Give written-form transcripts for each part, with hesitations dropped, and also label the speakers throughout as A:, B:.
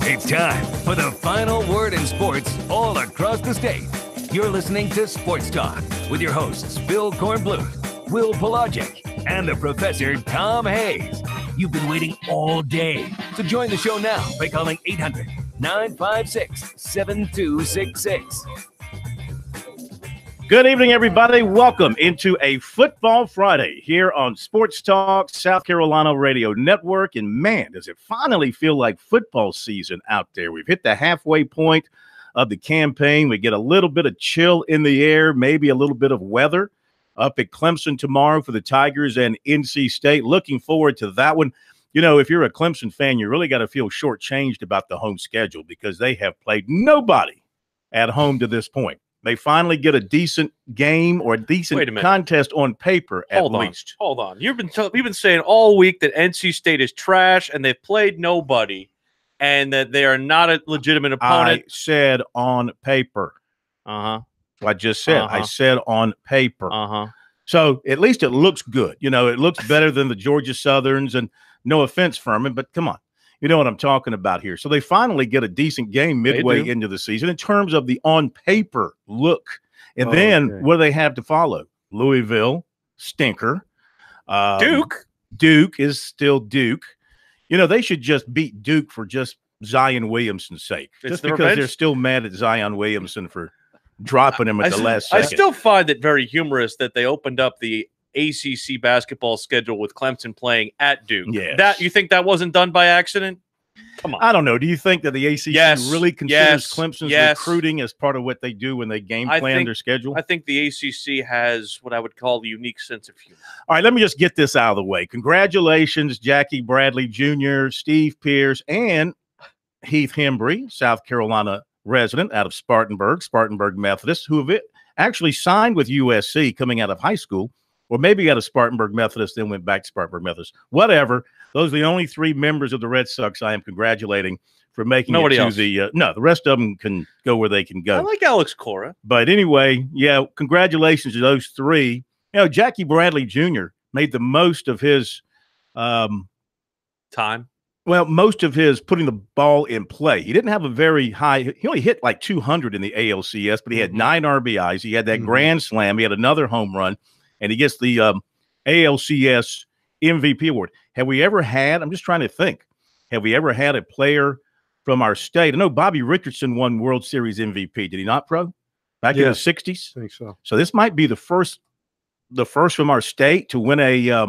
A: It's time for the final word in sports all across the state. You're listening to Sports Talk with your hosts, Phil Kornblut, Will Pelagic, and the Professor Tom Hayes. You've been waiting all day, so join the show now by calling 800-956-7266.
B: Good evening, everybody. Welcome into a Football Friday here on Sports Talk South Carolina Radio Network. And man, does it finally feel like football season out there. We've hit the halfway point of the campaign. We get a little bit of chill in the air, maybe a little bit of weather up at Clemson tomorrow for the Tigers and NC State. Looking forward to that one. You know, if you're a Clemson fan, you really got to feel shortchanged about the home schedule because they have played nobody at home to this point. They finally get a decent game or a decent contest on paper at least.
C: Hold on. You've been saying all week that NC State is trash and they've played nobody and that they are not a legitimate opponent.
B: I said on paper.
C: Uh-huh.
B: I just said. I said on paper.
C: Uh-huh.
B: So at least it looks good. You know, it looks better than the Georgia Southerns, and no offense, Furman, but come on. You know what I'm talking about here. So they finally get a decent game midway into the season in terms of the on-paper look. And then what do they have to follow? Louisville, stinker. Duke is still Duke. You know, they should just beat Duke for just Zion Williamson's sake. Just because they're still mad at Zion Williamson for dropping him at the last second.
C: I still find it very humorous that they opened up the ACC basketball schedule with Clemson playing at Duke.
B: Yes.
C: You think that wasn't done by accident? Come on.
B: I don't know. Do you think that the ACC really considers Clemson's recruiting as part of what they do when they game plan their schedule?
C: I think the ACC has what I would call the unique sense of humor.
B: All right, let me just get this out of the way. Congratulations, Jackie Bradley Jr., Steve Pierce, and Heath Hembry, South Carolina resident out of Spartanburg Methodist, who have actually signed with USC coming out of high school, or maybe out of Spartanburg Methodist, then went back to Spartanburg Methodist. Whatever. Those are the only 3 members of the Red Sox I am congratulating for making it to the no, the rest of them can go where they can go.
C: I like Alex Cora.
B: But anyway, yeah, congratulations to those 3. You know, Jackie Bradley Jr. made the most of his
C: time.
B: Well, most of his putting the ball in play. He didn't have a very high – he only hit like 200 in the ALCS, but he had 9 RBIs. He had that grand slam. He had another home run, and he gets the ALCS MVP award. Have we ever had – I'm just trying to think. Have we ever had a player from our state? I know Bobby Richardson won World Series MVP. Did he not, Pro? Back in the 60s?
D: I think so.
B: So this might be the first from our state to win a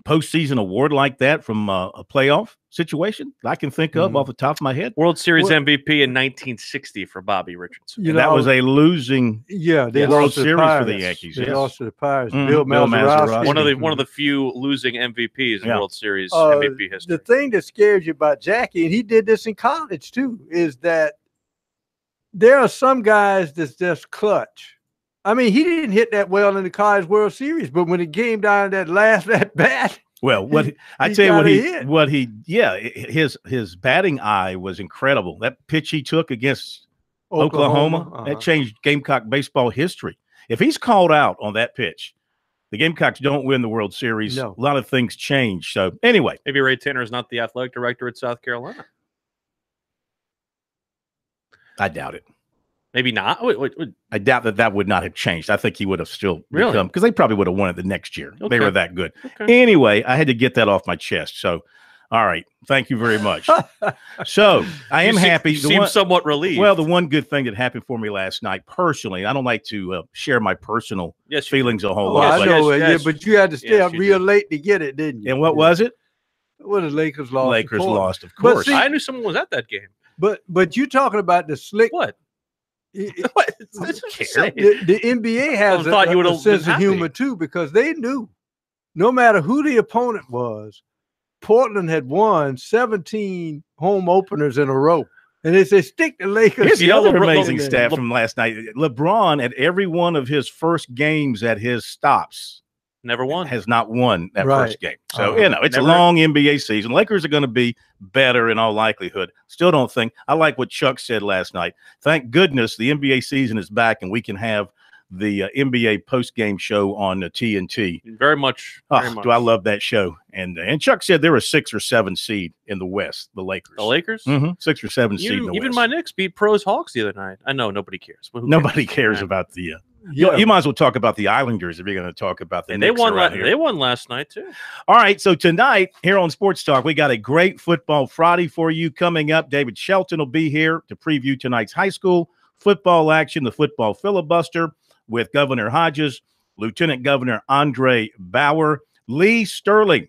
B: postseason award like that from a playoff situation I can think of off the top of my head.
C: World Series MVP in 1960 for Bobby Richardson.
B: You know, that was a losing
D: they
B: World Series for the Yankees.
D: They lost to the Pirates. Bill Mazeroski.
C: One of the few losing MVPs in World Series MVP history.
D: The thing that scares you about Jackie, and he did this in college too, is that there are some guys that's just clutch. I mean, he didn't hit that well in the College World Series, but when it came down to that last at bat,
B: well, his batting eye was incredible. That pitch he took against Oklahoma that changed Gamecock baseball history. If he's called out on that pitch, the Gamecocks don't win the World Series.
D: No.
B: A lot of things change. So anyway,
C: maybe Ray Tanner is not the athletic director at South Carolina.
B: I doubt it.
C: Maybe not.
B: I doubt that would not have changed. I think he would have still become, because they probably would have won it the next year. They were that good. Anyway, I had to get that off my chest. So, all right. Thank you very much. So, I am happy.
C: You seem somewhat relieved.
B: Well, the one good thing that happened for me last night, personally, I don't like to share my personal feelings a whole lot.
D: I know, but you had to stay up real late to get it, didn't you?
B: And what was it?
D: Well, the Lakers lost.
B: Lakers lost, of course.
C: I knew someone was at that game.
D: But you talking about the slick.
C: What?
D: The NBA has a sense of humor too, because they knew no matter who the opponent was, Portland had won 17 home openers in a row. And they say, stick the Lakers.
B: Here's the other amazing stat from last night. LeBron, at every one of his first games at his stops,
C: never won.
B: Has not won that first game. So, it's a long NBA season. Lakers are going to be better in all likelihood. Still don't think. I like what Chuck said last night. Thank goodness the NBA season is back and we can have the NBA post-game show on TNT.
C: Very much.
B: Do I love that show. And Chuck said they're a 6 or 7 seed in the West, the Lakers.
C: The Lakers?
B: 6 or 7 seed in the West.
C: Even my Knicks beat Pros Hawks the other night. I know nobody cares.
B: Nobody cares about the you might as well talk about the Islanders if you're going to talk about the Knicks.
C: They won last night too.
B: All right, so tonight here on Sports Talk, we got a great Football Friday for you coming up. David Shelton will be here to preview tonight's high school football action, the football filibuster with Governor Hodges, Lieutenant Governor Andre Bauer, Lee Sterling.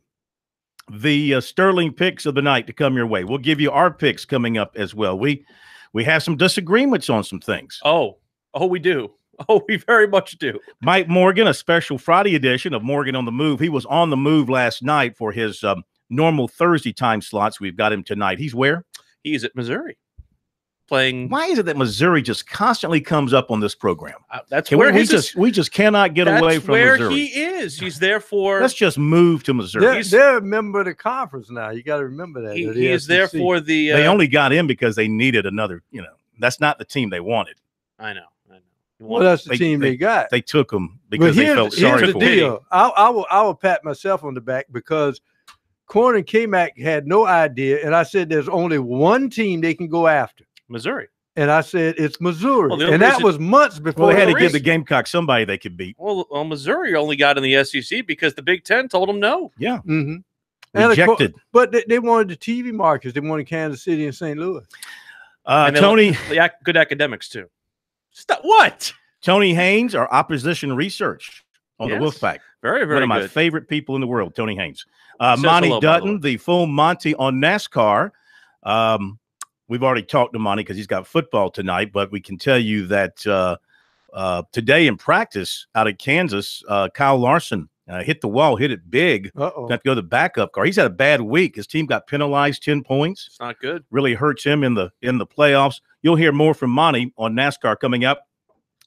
B: The Sterling picks of the night to come your way. We'll give you our picks coming up as well. We have some disagreements on some things.
C: Oh, we do. Oh, we very much do.
B: Mike Morgan, a special Friday edition of Morgan on the Move. He was on the move last night for his normal Thursday time slots. We've got him tonight. He's where?
C: He's at Missouri playing.
B: Why is it that Missouri just constantly comes up on this program?
C: That's where
B: we just cannot get away from
C: Missouri.
B: Missouri.
C: He is. He's there for.
B: Let's just move to Missouri.
D: They're a member of the conference now. You got to remember that.
C: He is there for the.
B: They only got in because they needed another. That's not the team they wanted.
C: I know.
D: Well, that's the team they got.
B: They took them because they felt sorry
D: for
B: for
D: the deal. I will pat myself on the back because Corn and K-Mac had no idea, and I said there's only one team they can go after.
C: Missouri.
D: And I said it's Missouri.
C: Well,
D: and that was months before.
B: Well, they had to give the Gamecocks somebody they could beat.
C: Well, Missouri only got in the SEC because the Big Ten told them no.
B: Yeah.
D: Mm-hmm.
B: Rejected.
D: But they wanted the TV markets. They wanted Kansas City and St. Louis.
B: Tony.
C: Good academics, too. What?
B: Tony Haynes, our opposition research on the Wolfpack.
C: Very, very
B: One of my
C: good.
B: favorite people in the world, Tony Haynes. Monty Dutton, the full Monty on NASCAR. We've already talked to Monty because he's got football tonight, but we can tell you that today in practice out of Kansas, Kyle Larson hit the wall, hit it big.
D: Uh-oh.
B: Got to go to the backup car. He's had a bad week. His team got penalized 10 points.
C: It's not good.
B: Really hurts him in the playoffs. You'll hear more from Monty on NASCAR coming up.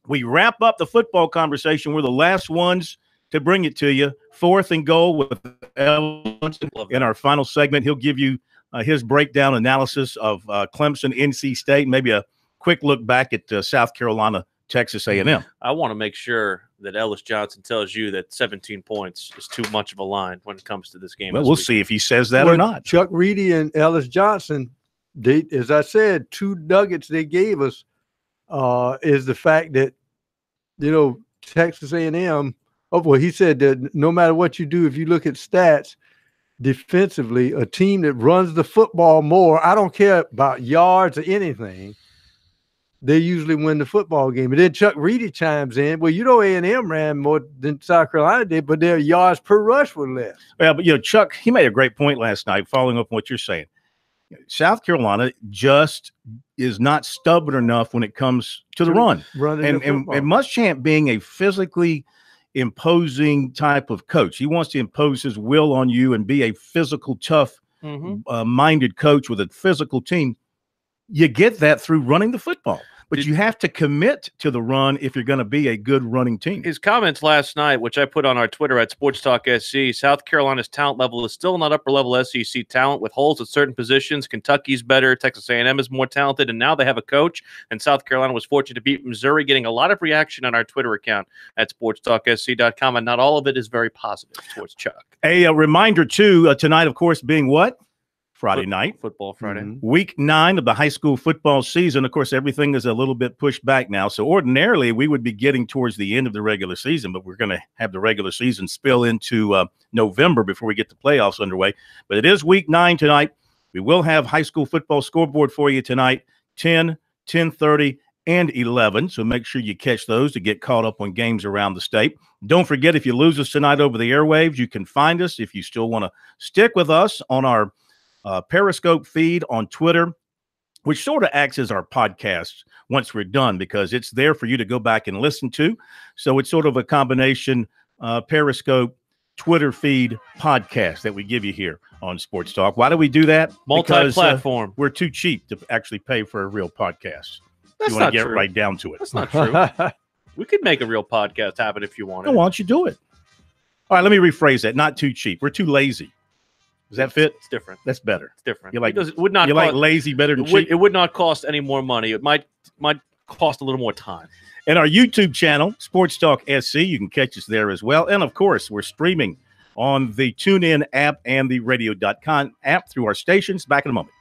B: We wrap up the football conversation. We're the last ones to bring it to you. 4th and goal with Ellison in our final segment. He'll give you his breakdown analysis of Clemson, NC State, maybe a quick look back at South Carolina, Texas A&M.
C: I want to make sure that Ellis Johnson tells you that 17 points is too much of a line when it comes to this game.
B: Well, we'll see if he says that or not.
D: Chuck Reedy and Ellis Johnson, they, as I said, 2 nuggets they gave us is the fact that, Texas A&M, he said that no matter what you do, if you look at stats, defensively, a team that runs the football more, I don't care about yards or anything, they usually win the football game. And then Chuck Reedy chimes in, well, A&M ran more than South Carolina did, but their yards per rush were less.
B: Well, but, Chuck, he made a great point last night, following up on what you're saying. South Carolina just is not stubborn enough when it comes to the run. And Muschamp being a physically imposing type of coach. He wants to impose his will on you and be a physical, tough minded coach with a physical team. You get that through running the football. But you have to commit to the run if you're going to be a good running team.
C: His comments last night, which I put on our Twitter at SportsTalkSC, South Carolina's talent level is still not upper-level SEC talent with holes at certain positions. Kentucky's better. Texas A&M is more talented, and now they have a coach. And South Carolina was fortunate to beat Missouri, getting a lot of reaction on our Twitter account at SportsTalkSC.com, and not all of it is very positive towards Chuck.
B: A reminder, too, tonight, of course, being what? Friday night.
C: Football Friday.
B: Week 9 of the high school football season. Of course, everything is a little bit pushed back now. So ordinarily, we would be getting towards the end of the regular season, but we're going to have the regular season spill into November before we get the playoffs underway. But it is week 9 tonight. We will have high school football scoreboard for you tonight, 10, 10:30, and 11. So make sure you catch those to get caught up on games around the state. Don't forget, if you lose us tonight over the airwaves, you can find us if you still want to stick with us on our Periscope feed on Twitter, which sort of acts as our podcast once we're done because it's there for you to go back and listen to. So it's sort of a combination Periscope, Twitter feed podcast that we give you here on Sports Talk. Why do we do that?
C: Multi-platform.
B: Because we're too cheap to actually pay for a real podcast.
C: That's
B: you want
C: not
B: to get
C: true.
B: right down to it.
C: That's not true. We could make a real podcast happen if you wanted.
B: No, why don't you do it? All right, let me rephrase that. Not too cheap. We're too lazy. Does that fit?
C: It's different.
B: That's better.
C: It's different.
B: You like
C: it would not.
B: You
C: cost,
B: like lazy better than cheap?
C: It would not cost any more money. It might cost a little more time.
B: And our YouTube channel, Sports Talk SC, you can catch us there as well. And of course, we're streaming on the TuneIn app and the radio.com app through our stations. Back in a moment.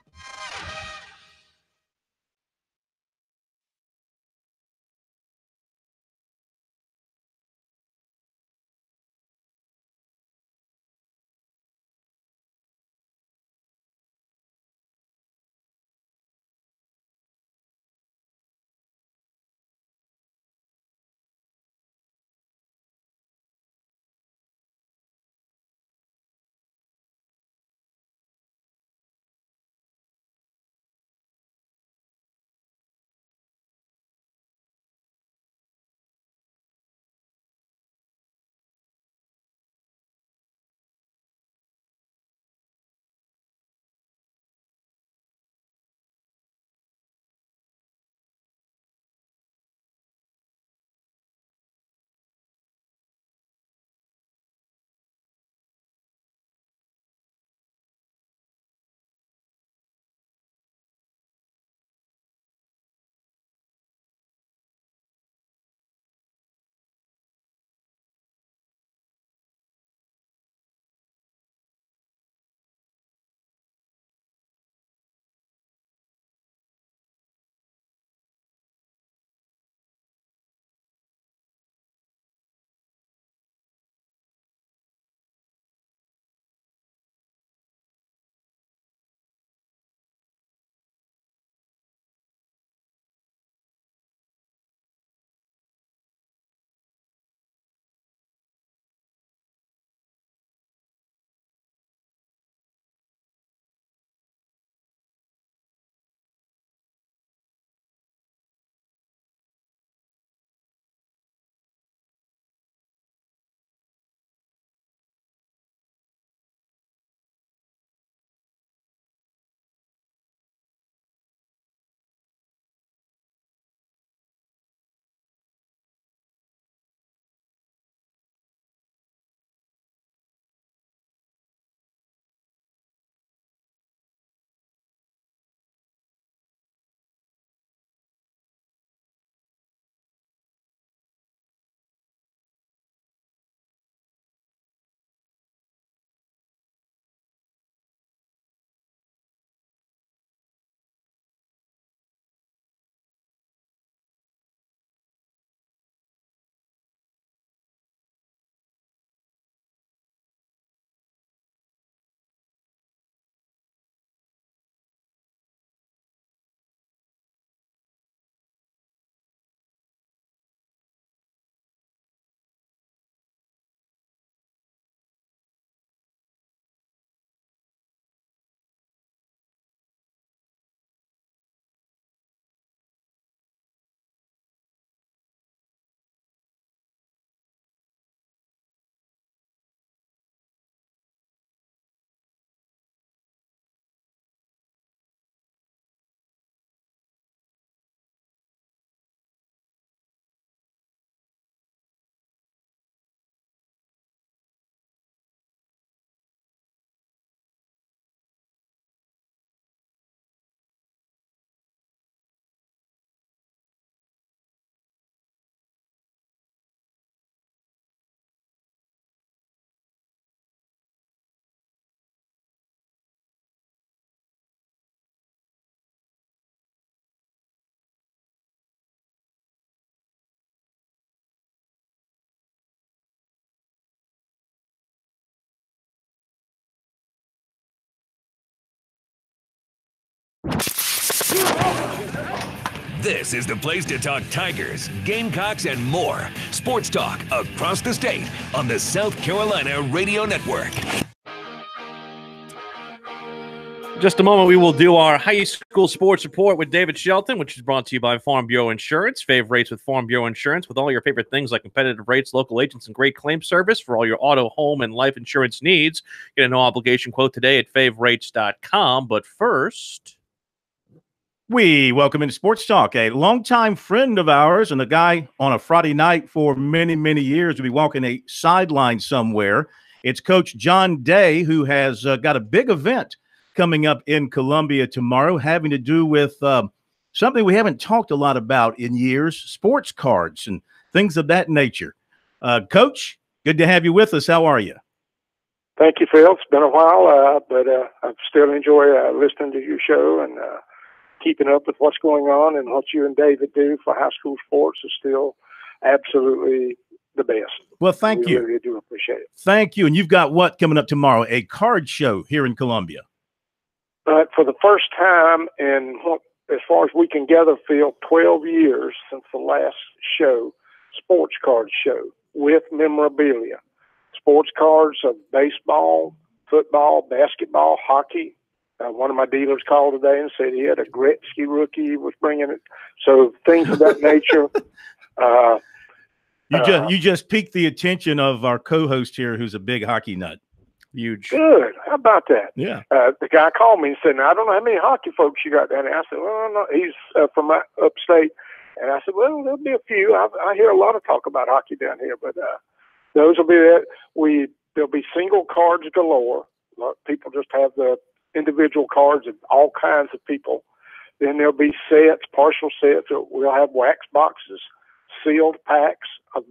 A: This is the place to talk Tigers, Gamecocks, and more. Sports talk across the state on the South Carolina Radio Network.
C: Just a moment, we will do our high school sports report with David Shelton, which is brought to you by Farm Bureau Insurance. Fave rates with Farm Bureau Insurance with all your favorite things like competitive rates, local agents, and great claim service for all your auto, home, and life insurance needs. Get a no-obligation quote today at favrates.com. But first,
B: we welcome into Sports Talk a longtime friend of ours and a guy on a Friday night for many, many years to be walking a sideline somewhere. It's Coach John Day, who has got a big event coming up in Columbia tomorrow, having to do with something we haven't talked a lot about in years, sports cards and things of that nature. Coach, good to have you with us. How are you?
E: Thank you, Phil. It's been a while, but I still enjoy listening to your show and keeping up with what's going on, and what you and David do for high school sports is still absolutely the best.
B: Well, thank you.
E: We really do appreciate it.
B: Thank you. And you've got what coming up tomorrow? A card show here in Columbia.
E: For the first time in, as far as we can gather, Phil, 12 years since the last show, sports card show with memorabilia. Sports cards of baseball, football, basketball, hockey. One of my dealers called today and said he had a Gretzky rookie he was bringing it. So things of that nature.
B: You just piqued the attention of our co-host here, who's a big hockey nut. Huge.
E: Good. How about that?
B: Yeah.
E: The guy called me and said, "Now, I don't know how many hockey folks you got down there." I said, "Well, no, he's from upstate." And I said, "Well, there'll be a few. I hear a lot of talk about hockey down here, but those will be it. There'll be single cards galore. People just have the individual cards of all kinds of people. Then there'll be sets, partial sets. We'll have wax boxes, sealed packs of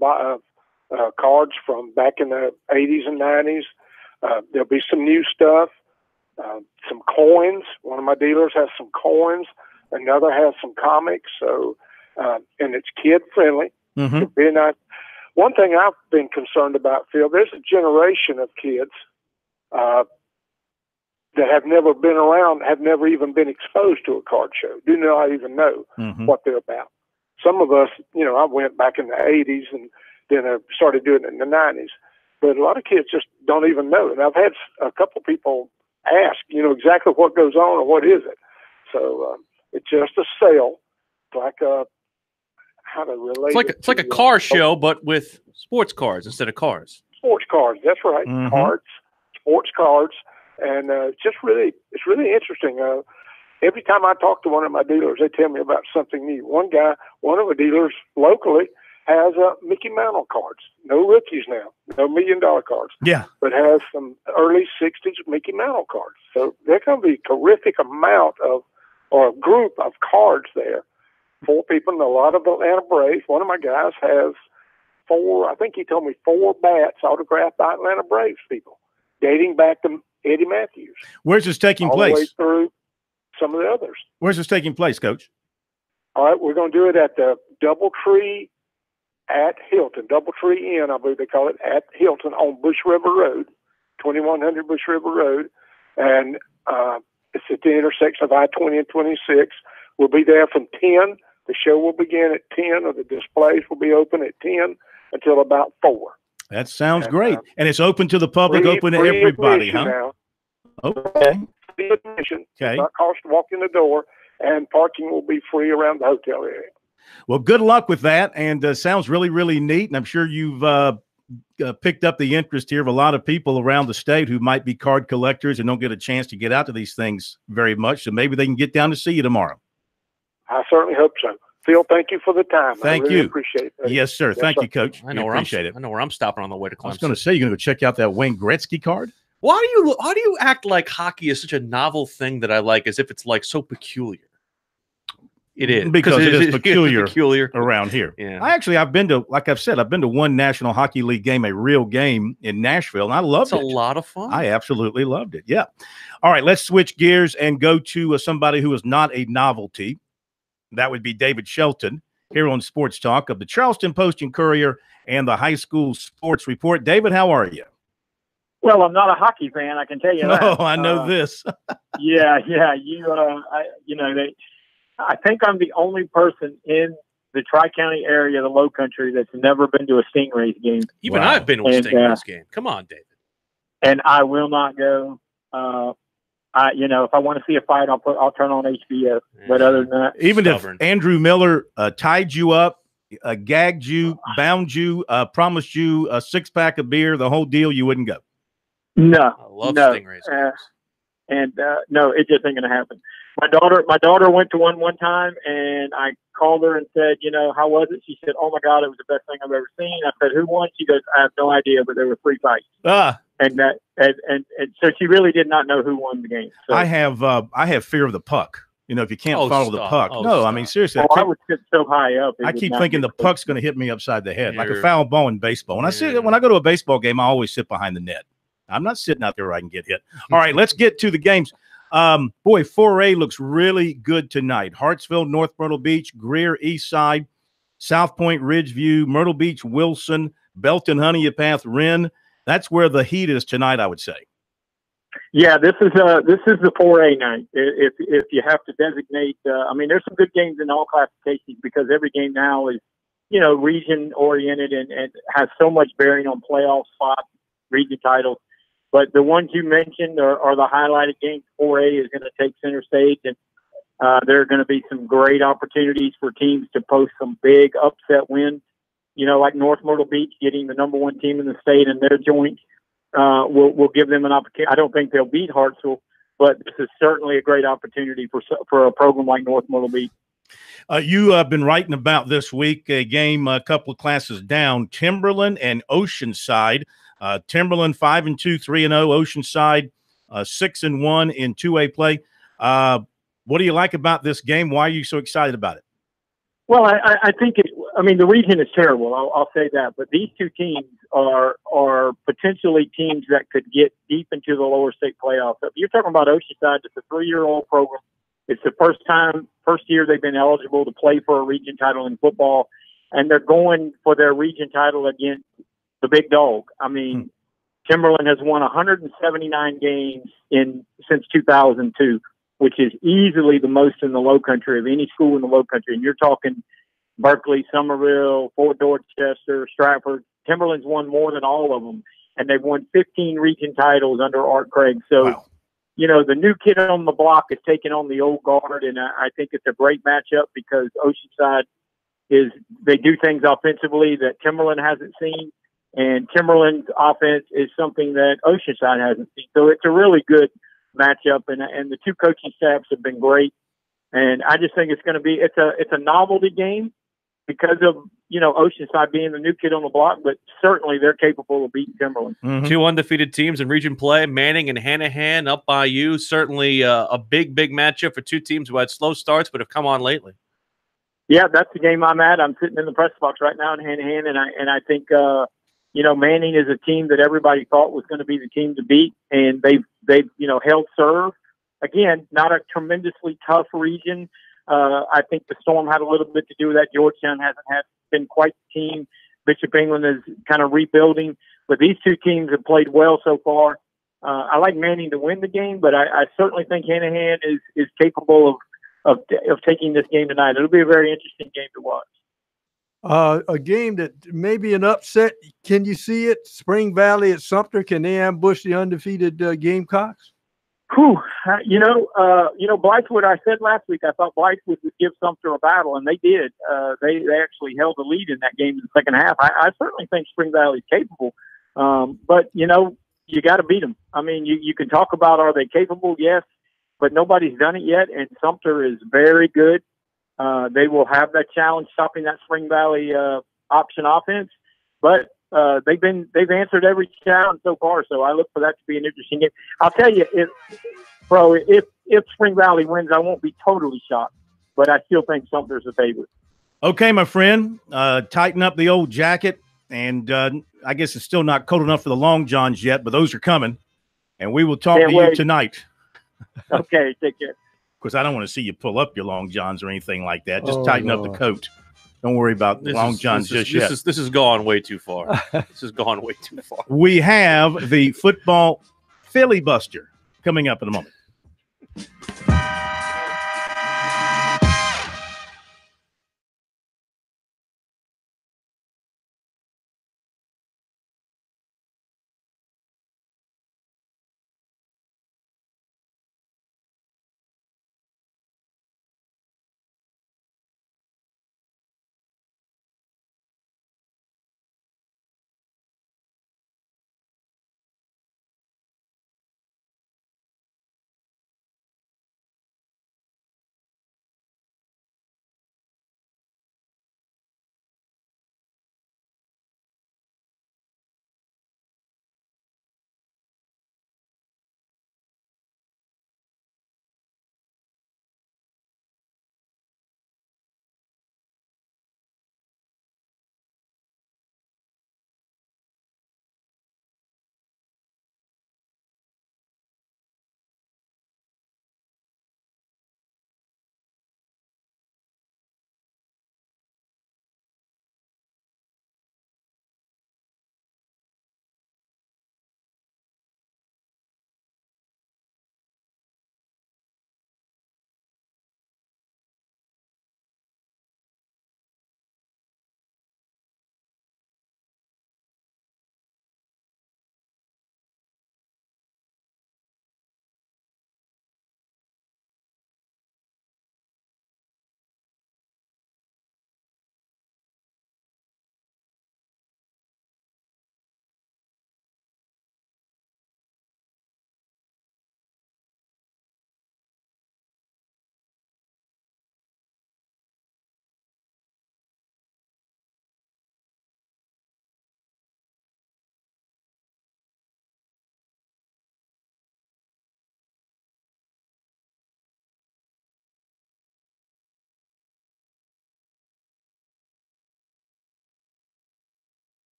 E: cards from back in the 80s and 90s. There'll be some new stuff, some coins. One of my dealers has some coins. Another has some comics. So, and it's kid friendly.
B: Mm-hmm.
E: One thing I've been concerned about, Phil, there's a generation of kids that have never been around, have never even been exposed to a card show, do not even know what they're about. Some of us, I went back in the 80s and then I started doing it in the 90s. But a lot of kids just don't even know. And I've had a couple people ask, exactly what goes on or what is it. So it's just a sale. It's like how to relate.
C: It's like a car show, but with sports cards instead of cars.
E: Sports cards, that's right. Cards, sports cards, and it's really interesting. Every time I talk to one of my dealers, they tell me about something new. One of the dealers locally has Mickey Mantle cards. No rookies now, no $1 million cards.
B: Yeah.
E: But has some early 60s Mickey Mantle cards. So there's going to be a terrific amount or a group of cards there for people, and a lot of Atlanta Braves. One of my guys has 4, I think he told me 4 bats autographed by Atlanta Braves people, dating back to Eddie Matthews.
B: Where's this taking
E: all
B: place?
E: The way through some of the others.
B: Where's this taking place, Coach?
E: All right, we're going to do it at the Doubletree at Hilton, Doubletree Inn, I believe they call it, at Hilton on Bush River Road, 2100 Bush River Road. And it's at the intersection of I-20 and 26. We'll be there from 10. The show will begin at 10, or the displays will be open at 10 until about 4.
B: That sounds great. And it's open to the public, open to everybody, huh?
E: Now.
B: Okay.
E: Free admission.
B: Okay.
E: It's not cost to walk in the door, and parking will be free around the hotel area.
B: Well, good luck with that, and sounds really, really neat. And I'm sure you've picked up the interest here of a lot of people around the state who might be card collectors and don't get a chance to get out to these things very much. So maybe they can get down to see you tomorrow.
E: I certainly hope so. Phil, thank you for the time.
B: Thank
E: I really
B: you.
E: Appreciate it.
B: Yes, sir. Thank you, Coach.
C: I know
B: appreciate it.
C: I know where I'm stopping on the way to Clemson.
B: I was going to say, you're going to go check out that Wayne Gretzky card?
C: Why do you act like hockey is such a novel thing that I like, as if it's like so peculiar? It is,
B: because it is peculiar
C: peculiar
B: around here.
C: Yeah.
B: I've been to, like I've said, I've been to one National Hockey League game, a real game in Nashville, and I loved it.
C: It's a lot of fun.
B: I absolutely loved it. Yeah. All right, let's switch gears and go to somebody who is not a novelty. That would be David Shelton here on Sports Talk of the Charleston Post and Courier and the High School Sports Report. David, how are you?
F: Well, I'm not a hockey fan, I can tell you that.
B: Oh, I know this.
F: Yeah. I think I'm the only person in the Tri-County area, the Low Country, that's never been to a Stingrays game.
C: Even I've been to a Stingrays game. Come on, David.
F: And I will not go. If I want to see a fight, I'll turn on HBO. But other than that,
B: even if Andrew Miller tied you up, gagged you, bound you, promised you a 6-pack of beer, the whole deal, you wouldn't go.
F: No,
C: I love Stingrays games.
F: No, it just ain't gonna happen. My daughter went to one time, and I called her and said, how was it? She said, "Oh my God, it was the best thing I've ever seen." I said, "Who won?" She goes, "I have no idea, but there were 3 fights." And so she really did not know who won the game. So,
B: I have fear of the puck. If you can't follow the puck. I mean, seriously.
F: I would sit so high up.
B: I keep thinking the puck's going to hit me upside the head, like a foul ball in baseball. When I go to a baseball game, I always sit behind the net. I'm not sitting out there where I can get hit. All right, let's get to the games. 4A looks really good tonight. Hartsville, North Myrtle Beach, Greer, East Side, South Point, Ridgeview, Myrtle Beach, Wilson, Belton, Honeypath, Wren. That's where the heat is tonight, I would say.
F: Yeah, this is the 4A night. If you have to designate, there's some good games in all classifications because every game now is, region oriented and has so much bearing on playoff spots, region titles. But the ones you mentioned are the highlighted games. 4A is going to take center stage, and there are going to be some great opportunities for teams to post some big upset wins. Like North Myrtle Beach getting the #1 team in the state in their joint will give them an opportunity. I don't think they'll beat Hartsville, but this is certainly a great opportunity for a program like North Myrtle Beach.
B: You have been writing about this week a game a couple of classes down, Timberland and Oceanside. Timberland 5-2, 3-0. Oceanside 6-1 in 2A play. What do you like about this game? Why are you so excited about it?
F: Well, I think the region is terrible. I'll say that, but these two teams are potentially teams that could get deep into the lower state playoffs. If you're talking about Oceanside, it's a 3-year-old program. It's the first year they've been eligible to play for a region title in football, and they're going for their region title against the big dog. Timberland has won 179 games since 2002, which is easily the most in the Low Country of any school in the Low Country. And you're talking Berkeley, Somerville, Fort Dorchester, Stratford. Timberland's won more than all of them, and they've won 15 region titles under Art Craig. So,
B: wow.
F: The new kid on the block is taking on the old guard, and I think it's a great matchup because Oceanside they do things offensively that Timberland hasn't seen. And Timberland's offense is something that Oceanside hasn't seen. So it's a really good matchup, and the two coaching staffs have been great. And I just think it's going to be it's a novelty game because of Oceanside being the new kid on the block, but certainly they're capable of beating Timberland.
B: Mm-hmm.
C: 2 undefeated teams in region play, Manning and Hanahan up by you. Certainly a big matchup for two teams who had slow starts but have come on lately.
F: Yeah, that's the game I'm at. I'm sitting in the press box right now in Hanahan, and I think Manning is a team that everybody thought was going to be the team to beat, and they've held serve. Again, not a tremendously tough region. I think the Storm had a little bit to do with that. Georgetown hasn't been quite the team. Bishop England is kind of rebuilding, but these two teams have played well so far. I like Manning to win the game, but I certainly think Hanahan is capable of taking this game tonight. It'll be a very interesting game to watch.
D: A game that may be an upset. Can you see it? Spring Valley at Sumter. Can they ambush the undefeated Gamecocks?
F: Whew. Blythewood, I said last week, I thought Blythewood would give Sumter a battle, and they did. They actually held the lead in that game in the second half. I certainly think Spring Valley's capable. But, you got to beat them. You can talk about are they capable? Yes, but nobody's done it yet, and Sumter is very good. They will have that challenge stopping that Spring Valley option offense, but they've answered every challenge so far. So I look for that to be an interesting game. I'll tell you, if Spring Valley wins, I won't be totally shocked, but I still think Sumter's the favorite.
B: Okay, my friend, tighten up the old jacket, and I guess it's still not cold enough for the long johns yet, but those are coming, and we will talk to you tonight.
F: Okay, take care.
B: Because I don't want to see you pull up your long johns or anything like that. Just tighten up the coat. Don't worry about long johns just yet.
C: This has gone way too far. This has gone way too far.
B: We have the football filibuster coming up in a moment.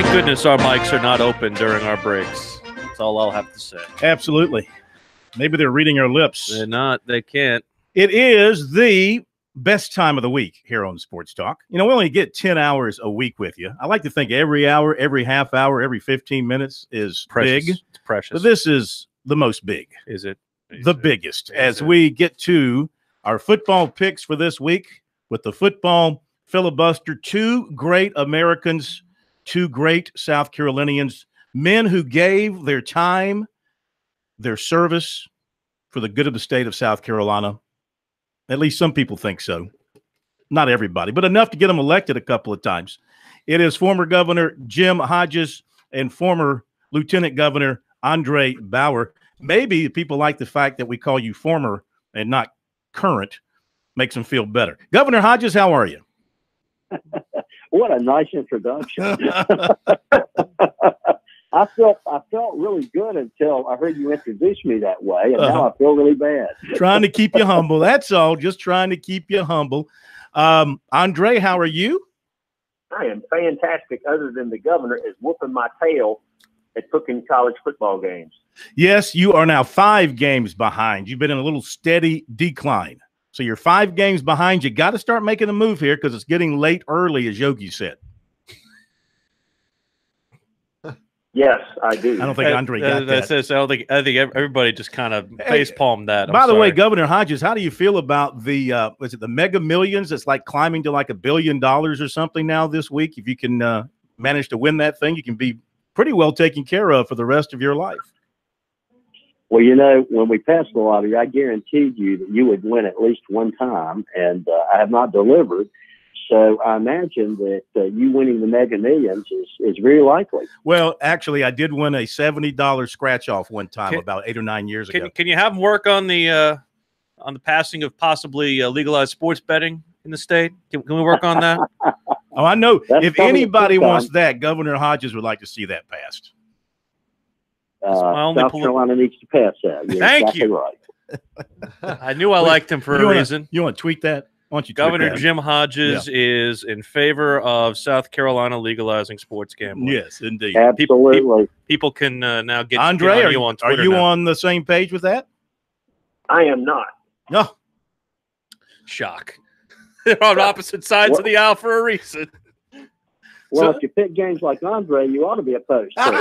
C: Thank goodness our mics are not open during our breaks. That's all I'll have to say.
B: Absolutely. Maybe they're reading our lips.
C: They're not. They can't.
B: It is the best time of the week here on Sports Talk. You know, we only get 10 hours a week with you. I like to think every hour, every half hour, every 15 minutes is
C: Precious.
B: big.
C: It's precious.
B: But this is the most big.
C: Is it?
B: The biggest. As we get to our football picks for this week with the football filibuster, two great Americans, two great South Carolinians, men who gave their time, their service for the good of the state of South Carolina. At least some people think so. Not everybody, but enough to get them elected a couple of times. It is former Governor Jim Hodges and former Lieutenant Governor Andre Bauer. Maybe people like the fact that we call you former and not current. Makes them feel better. Governor Hodges, how are you?
G: What a nice introduction. I felt really good until I heard you introduce me that way, and now I feel really bad.
B: Trying to keep you humble. That's all. Just trying to keep you humble. Andre, how are you?
H: I am fantastic, other than the governor is whooping my tail at cooking college football games.
B: Yes, you are now 5 games behind. You've been in a little steady decline. So you're 5 games behind. You got to start making a move here because it's getting late early, as Yogi said.
H: Yes, I do.
B: I don't think Andre got that.
C: I think everybody just kind of face palmed that.
B: By the way, Governor Hodges, how do you feel about the was it the Mega Millions? It's like climbing to like $1 billion or something now this week. If you can manage to win that thing, you can be pretty well taken care of for the rest of your life.
G: Well, you know, when we passed the lottery, I guaranteed you that you would win at least one time, and I have not delivered. So I imagine that you winning the Mega Millions is very likely.
B: Well, actually, I did win a $70 scratch off one time about 8 or 9 years ago.
C: Can you have them work on the passing of possibly legalized sports betting in the state? Can we work on that?
B: Oh, I know. If anybody wants that, Governor Hodges would like to see that passed.
G: South Carolina needs to pass that. You're
C: Thank
G: exactly
C: you.
G: Right.
C: I knew I liked him for a reason.
B: You want to tweet that? Why don't you
C: Governor Jim Hodges is in favor of South Carolina legalizing sports gambling.
B: Yes, indeed.
G: Absolutely.
C: People can now get
B: Andre,
C: on you on Twitter.
B: Are you
C: now.
B: on the same page with that?
H: I am not.
B: No.
C: Shock. They're on opposite sides of the aisle for a reason.
G: Well, if you pick games like Andre, you ought to be opposed to it.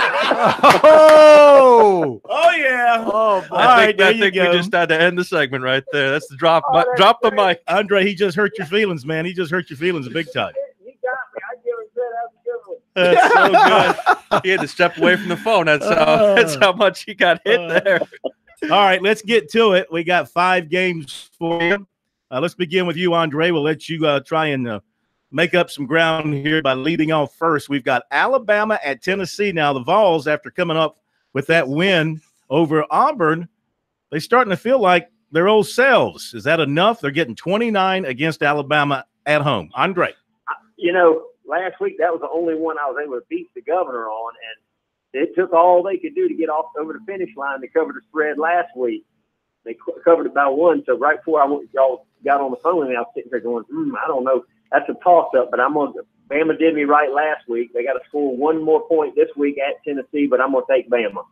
B: Oh yeah. Oh,
C: I think we just had to end the segment right there. That's the drop. Drop the mic.
B: Andre, he just hurt your feelings, man. He just hurt your feelings big time.
H: He got me. I give him credit.
C: That's so good. He had to step away from the phone. That's how much he got hit there.
B: All right, let's get to it. We got 5 games for you. Let's begin with you, Andre. We'll let you try and make up some ground here by leading off first. We've got Alabama at Tennessee. Now, the Vols, after coming up with that win over Auburn, they're starting to feel like their old selves. Is that enough? They're getting 29 against Alabama at home. Andre.
H: You know, last week, that was the only one I was able to beat the governor on, and it took all they could do to get off over the finish line to cover the spread last week. They covered it by 1, so right before y'all got on the phone, and I was sitting there going, I don't know. That's a toss-up, but Bama did me right last week. They got to score 1 more point this week at Tennessee, but I'm going to take Bama.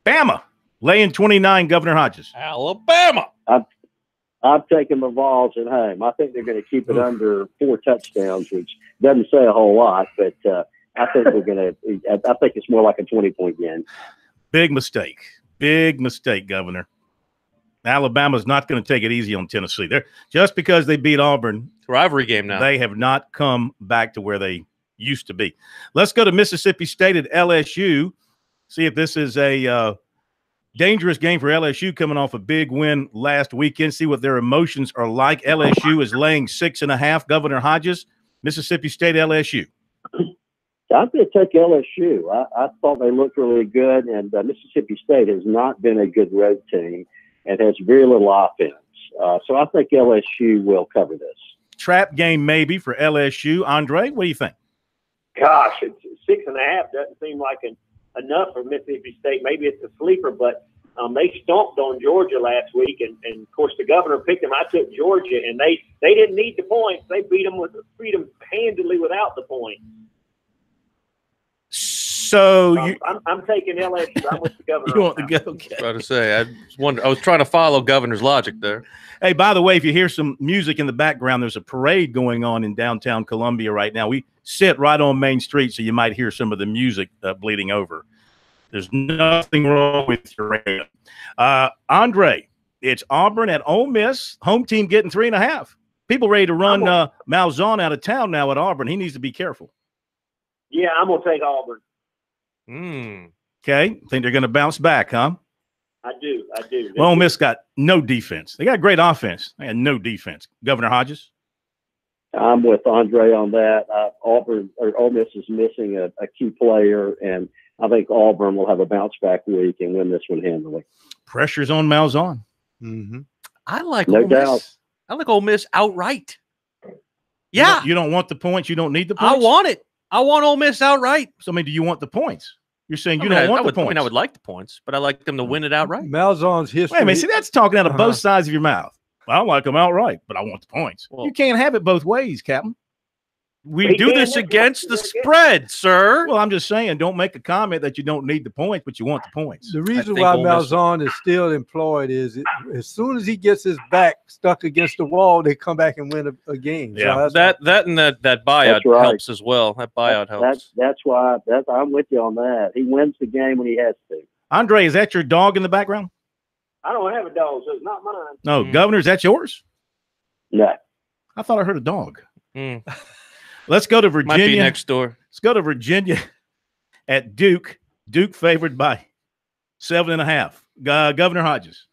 B: Bama, laying 29, Governor Hodges.
C: Alabama.
G: I've taken the Vols at home. I think they're going to keep it under 4 touchdowns, which doesn't say a whole lot, but I think they're going to – I think it's more like a 20-point game.
B: Big mistake. Big mistake, Governor. Alabama's not going to take it easy on Tennessee. They're just because they beat Auburn.
C: Rivalry game now.
B: They have not come back to where they used to be. Let's go to Mississippi State at LSU. See if this is a dangerous game for LSU coming off a big win last weekend. See what their emotions are like. LSU is laying 6.5. Governor Hodges, Mississippi State, LSU.
G: I'm going to take LSU. I thought they looked really good, and Mississippi State has not been a good road team and has very little offense. So I think LSU will cover this.
B: Trap game maybe for LSU. Andre, what do you think?
H: Gosh, it's 6.5 doesn't seem like enough for Mississippi State. Maybe it's a sleeper, but they stomped on Georgia last week, and of course the governor picked them. I took Georgia, and they didn't need the points. They beat them handily without the points.
B: So
H: I'm taking LSU. I'm with the governor.
B: you want to go? Okay.
C: About to say, I was trying to follow governor's logic there.
B: Hey, by the way, if you hear some music in the background, there's a parade going on in downtown Columbia right now. We sit right on Main Street, so you might hear some of the music bleeding over. There's nothing wrong with your radio. Andre, it's Auburn at Ole Miss. Home team getting 3.5. People ready to run Malzahn out of town now at Auburn. He needs to be careful.
H: Yeah, I'm going to take Auburn.
B: Okay. Think they're going to bounce back, huh?
H: I do.
B: Well, Ole Miss got no defense. They got great offense. They had no defense. Governor Hodges?
G: I'm with Andre on that. Ole Miss is missing a key player, and I think Auburn will have a bounce back week and win this one handily.
B: Pressure's on Malzahn.
D: Mm-hmm.
C: I like
G: No
C: Ole
G: doubt.
C: Miss. I like Ole Miss outright. Yeah.
B: You don't want the points? You don't need the points?
C: I want it. I want Ole Miss outright.
B: So, do you want the points? You're saying you don't want the points.
C: I would like the points, but I like them to win it outright.
D: Malzahn's history.
B: Wait a minute. See, that's talking out of both sides of your mouth. Well, I like them outright, but I want the points.
C: Well,
B: you can't have it both ways, Captain.
C: We do this against the spread, sir.
B: Well, I'm just saying, don't make a comment that you don't need the points, but you want the points.
D: The reason why Malzahn is still employed is as soon as he gets his back stuck against the wall, they come back and win a game.
B: Yeah,
D: so
C: that buyout helps as well. That buyout helps.
G: That's why I'm with you on that. He wins the game when he has to.
B: Andre, is that your dog in the background?
H: I don't have a dog, so it's not mine.
B: No, Governor, is that yours?
G: No.
B: I thought I heard a dog. Let's go to Virginia.
C: Might be next door.
B: Let's go to Virginia at Duke. Duke favored by 7.5. Governor Hodges.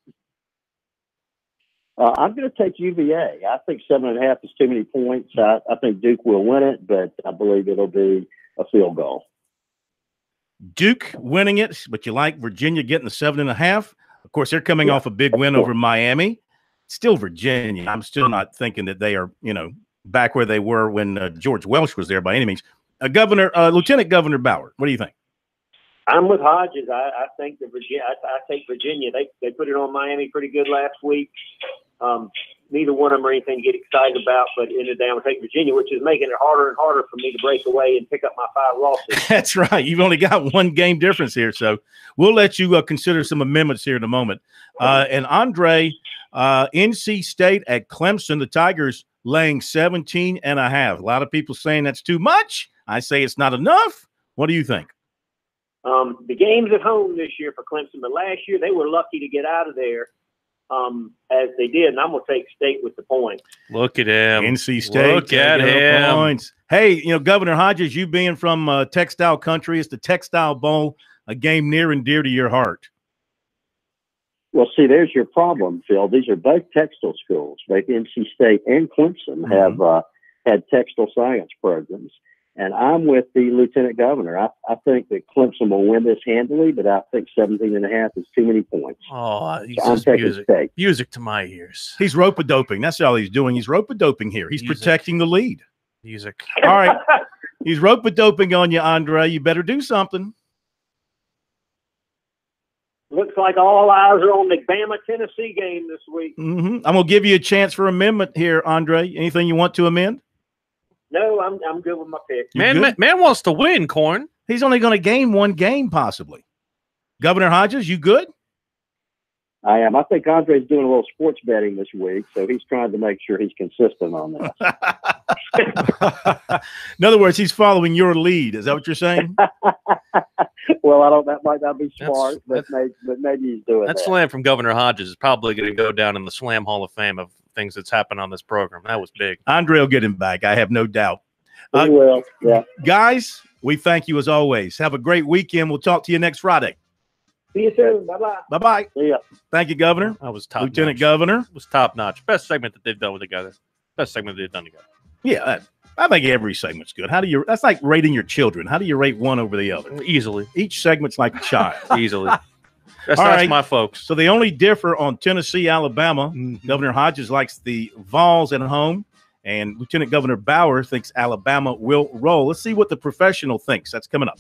G: I'm going to take UVA. I think 7.5 is too many points. I think Duke will win it, but I believe it'll be a field goal.
B: Duke winning it, but you like Virginia getting the 7.5. Of course, they're coming off a big win over Miami. Still Virginia. I'm still not thinking that they are, back where they were when George Welsh was there by any means. Lieutenant Governor Bauer, what do you think?
H: I'm with Hodges. I think that Virginia. I take Virginia. They put it on Miami pretty good last week. Neither one of them are anything to get excited about, but in the day, I'm going to take Virginia, which is making it harder and harder for me to break away and pick up my 5 losses.
B: That's right. You've only got one game difference here, so we'll let you consider some amendments here in a moment. And Andre, NC State at Clemson, the Tigers laying 17.5. A lot of people saying that's too much. I say it's not enough. What do you think?
H: The game's at home this year for Clemson, but last year they were lucky to get out of there as they did, and I'm going to take State with the points.
C: Look at him.
B: NC State.
C: Look at him.
B: Points. Hey, Governor Hodges, you being from Textile Country, it's the Textile Bowl, a game near and dear to your heart.
G: Well, see, there's your problem, Phil. These are both textile schools. Both NC State and Clemson have had textile science programs. And I'm with the Lieutenant Governor. I think that Clemson will win this handily, but I think 17.5 is too many points.
C: Oh,
G: so I'm taking State.
C: Music to my ears.
B: He's rope-a-doping. That's all he's doing. He's rope-a-doping here. He's protecting the lead.
C: Music.
B: All right. He's rope-a-doping on you, Andre. You better do something.
H: Looks like all eyes are on the Bama-Tennessee game this week.
B: I'm going to give you a chance for amendment here, Andre. Anything you want to amend?
H: No, I'm good with my pick.
C: Man wants to win, Corn.
B: He's only going to gain one game, possibly. Governor Hodges, you good?
G: I am. I think Andre's doing a little sports betting this week, so he's trying to make sure he's consistent on this.
B: In other words, he's following your lead. Is that what you're saying?
G: Well, that might not be smart, but maybe he's doing that.
C: That slam from Governor Hodges is probably going to go down in the Slam Hall of Fame of things that's happened on this program. That was big. Andre
B: will get him back. I have no doubt.
G: He will. Yeah.
B: Guys, we thank you as always. Have a great weekend. We'll talk to you next Friday.
H: See you soon. Bye-bye.
B: Bye-bye.
G: See ya.
B: Thank you, Governor.
C: That was top
B: Lieutenant
C: notch.
B: Governor.
C: It was top notch. Best segment that they've done together. Best segment they've done together.
B: Yeah, I think every segment's good. That's like rating your children. How do you rate one over the other?
C: Easily.
B: Each segment's like a child.
C: Easily. That's
B: right.
C: my folks.
B: So they only differ on Tennessee, Alabama. Governor Hodges likes the Vols at home, and Lieutenant Governor Bauer thinks Alabama will roll. Let's see what the professional thinks. That's coming up.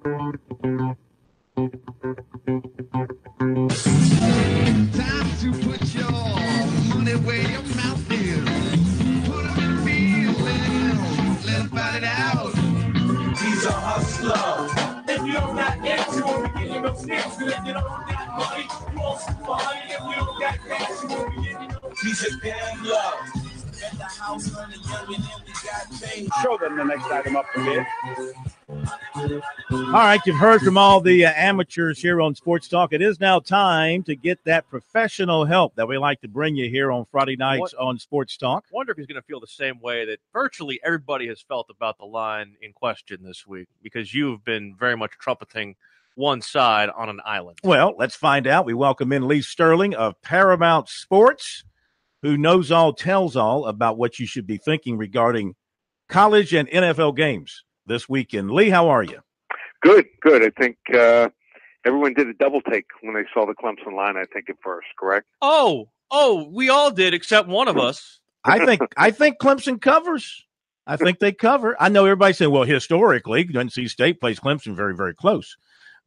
I: Time to put your money where your mouth is. Put them in feelings, let them fight it out. He's a hustler. If you don't got gas, you won't be getting no stamps. If you don't got money, you want some money. If you don't got gas, you won't be getting no. He's a gambler. At the house running young and then we got change.
J: Show them the next item up for bid.
B: All right, you've heard from all the amateurs here on Sports Talk. It is now time to get that professional help that we like to bring you here on Friday nights on Sports Talk.
C: Wonder if he's going to feel the same way that virtually everybody has felt about the line in question this week, because you've been very much trumpeting one side on an island.
B: Well, let's find out. We welcome in Lee Sterling of Paramount Sports, who knows all, tells all about what you should be thinking regarding college and NFL games this weekend. Lee, how are you?
K: Good. I think everyone did a double take when they saw the Clemson line, I think, at first, correct?
C: Oh, we all did except one of us.
B: I think Clemson covers. I think they cover. I know everybody's saying, well, historically, NC State plays Clemson very, very close.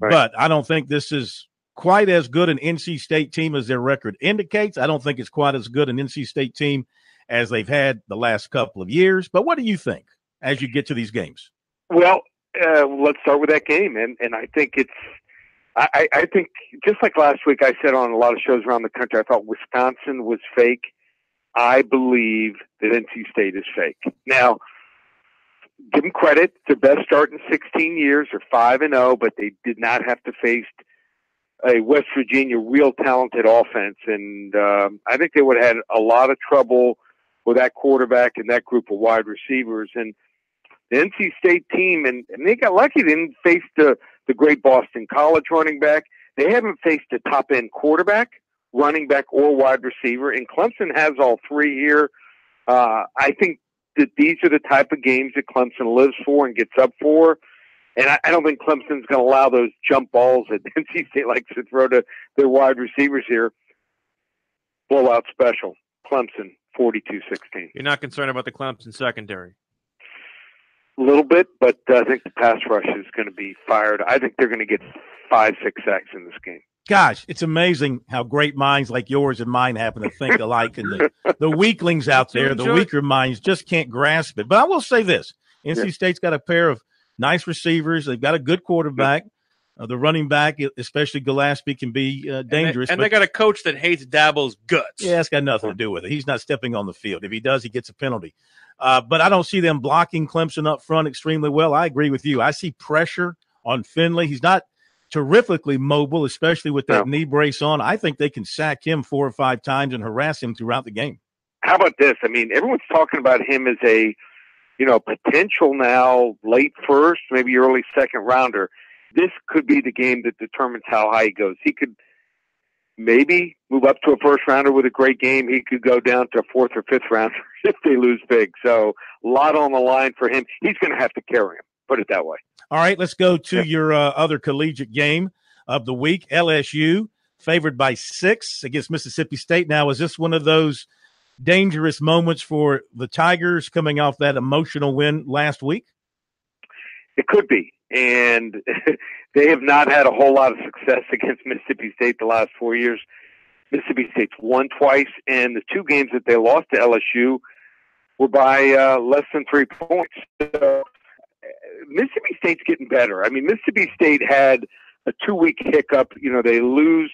B: Right. But I don't think this is quite as good an NC State team as their record indicates. I don't think it's quite as good an NC State team as they've had the last couple of years. But what do you think as you get to these games?
K: Well, let's start with that game. And I think I think just like last week, I said on a lot of shows around the country, I thought Wisconsin was fake. I believe that NC State is fake. Now, give them credit. Their best start in 16 years. They're 5-0, but they did not have to face a West Virginia real talented offense. And I think they would have had a lot of trouble with that quarterback and that group of wide receivers. And the NC State team, and they got lucky. They didn't face the great Boston College running back. They haven't faced a top-end quarterback, running back, or wide receiver. And Clemson has all three here. I think that these are the type of games that Clemson lives for and gets up for. And I don't think Clemson's going to allow those jump balls that NC State likes to throw to their wide receivers here. Blowout special. Clemson, 42-16.
C: You're not concerned about the Clemson secondary?
K: A little bit, but I think the pass rush is going to be fired. I think they're going to get 5-6 sacks in this game.
B: Gosh, it's amazing how great minds like yours and mine happen to think alike. And the weaklings out there, the weaker minds, just can't grasp it. But I will say this. NC State's got a pair of nice receivers. They've got a good quarterback. The running back, especially Gillespie, can be dangerous.
C: And they got a coach that hates Dabo's guts.
B: Yeah, it's got nothing to do with it. He's not stepping on the field. If he does, he gets a penalty. But I don't see them blocking Clemson up front extremely well. I agree with you. I see pressure on Finley. He's not terrifically mobile, especially with that knee brace on. I think they can sack him 4 or 5 times and harass him throughout the game.
K: How about this? I mean, everyone's talking about him as a, potential now late first, maybe early second rounder. This could be the game that determines how high he goes. He could maybe move up to a first rounder with a great game. He could go down to a 4th or 5th rounder if they lose big. So a lot on the line for him. He's going to have to carry him, put it that way.
B: All right, let's go to your other collegiate game of the week. LSU favored by 6 against Mississippi State. Now, is this one of those dangerous moments for the Tigers coming off that emotional win last week?
K: It could be. And they have not had a whole lot of success against Mississippi State the last 4 years. Mississippi State's won twice, and the 2 games that they lost to LSU were by less than 3 points. So, Mississippi State's getting better. I mean, Mississippi State had a 2-week hiccup. They lose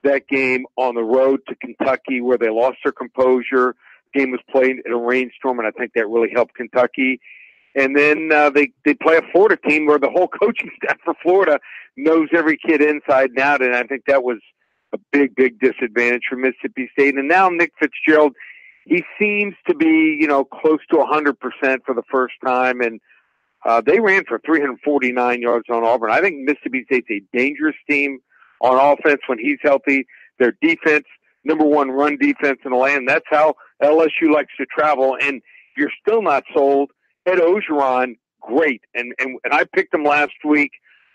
K: that game on the road to Kentucky where they lost their composure. The game was played in a rainstorm, and I think that really helped Kentucky. And then they play a Florida team where the whole coaching staff for Florida knows every kid inside and out, and I think that was a big, big disadvantage for Mississippi State. And now Nick Fitzgerald, he seems to be, close to 100% for the first time, and they ran for 349 yards on Auburn. I think Mississippi State's a dangerous team on offense when he's healthy. Their defense, number 1 run defense in the land. That's how LSU likes to travel. And if you're still not sold, Ed Ogeron, great. And I picked him last week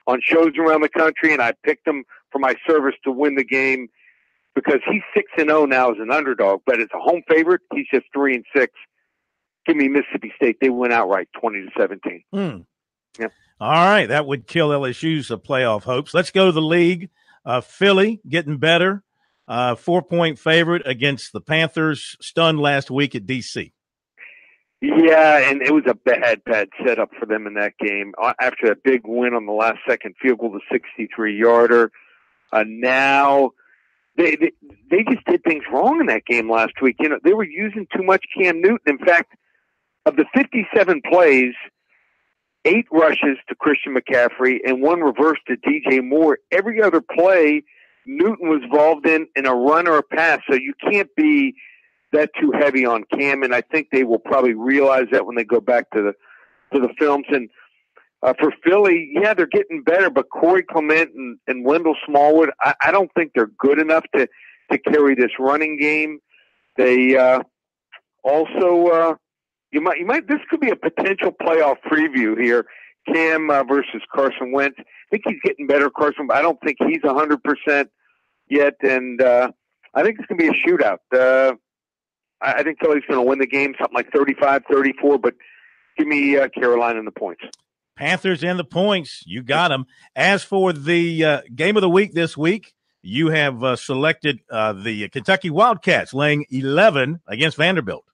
K: on shows around the country, and I picked him for my service to win the game because he's 6-0 now as an underdog. But as a home favorite, he's just 3-6. Give me Mississippi State. They went outright 20-17. Yep.
B: All right, that would kill LSU's playoff hopes. Let's go to the league. Philly getting better. 4-point favorite against the Panthers. Stunned last week at D.C.
K: Yeah, and it was a bad setup for them in that game. After a big win on the last second field goal, the 63-yarder. Now they just did things wrong in that game last week. You know, they were using too much Cam Newton. In fact, of the 57 plays, 8 rushes to Christian McCaffrey and 1 reverse to DJ Moore. Every other play, Newton was involved in a run or a pass, so you can't be that too heavy on Cam, and I think they will probably realize that when they go back to the films. And for Philly, yeah, they're getting better, but Corey Clement and Wendell Smallwood, I don't think they're good enough to carry this running game. They also you might this could be a potential playoff preview here. Cam versus Carson Wentz. I think he's getting better, Carson, but I don't think he's 100% yet, and I think it's going to be a shootout. I think Philly's going to win the game, something like 35-34, but give me Carolina in the points.
B: Panthers and the points. You got them. As for the game of the week this week, you have selected the Kentucky Wildcats laying 11 against Vanderbilt.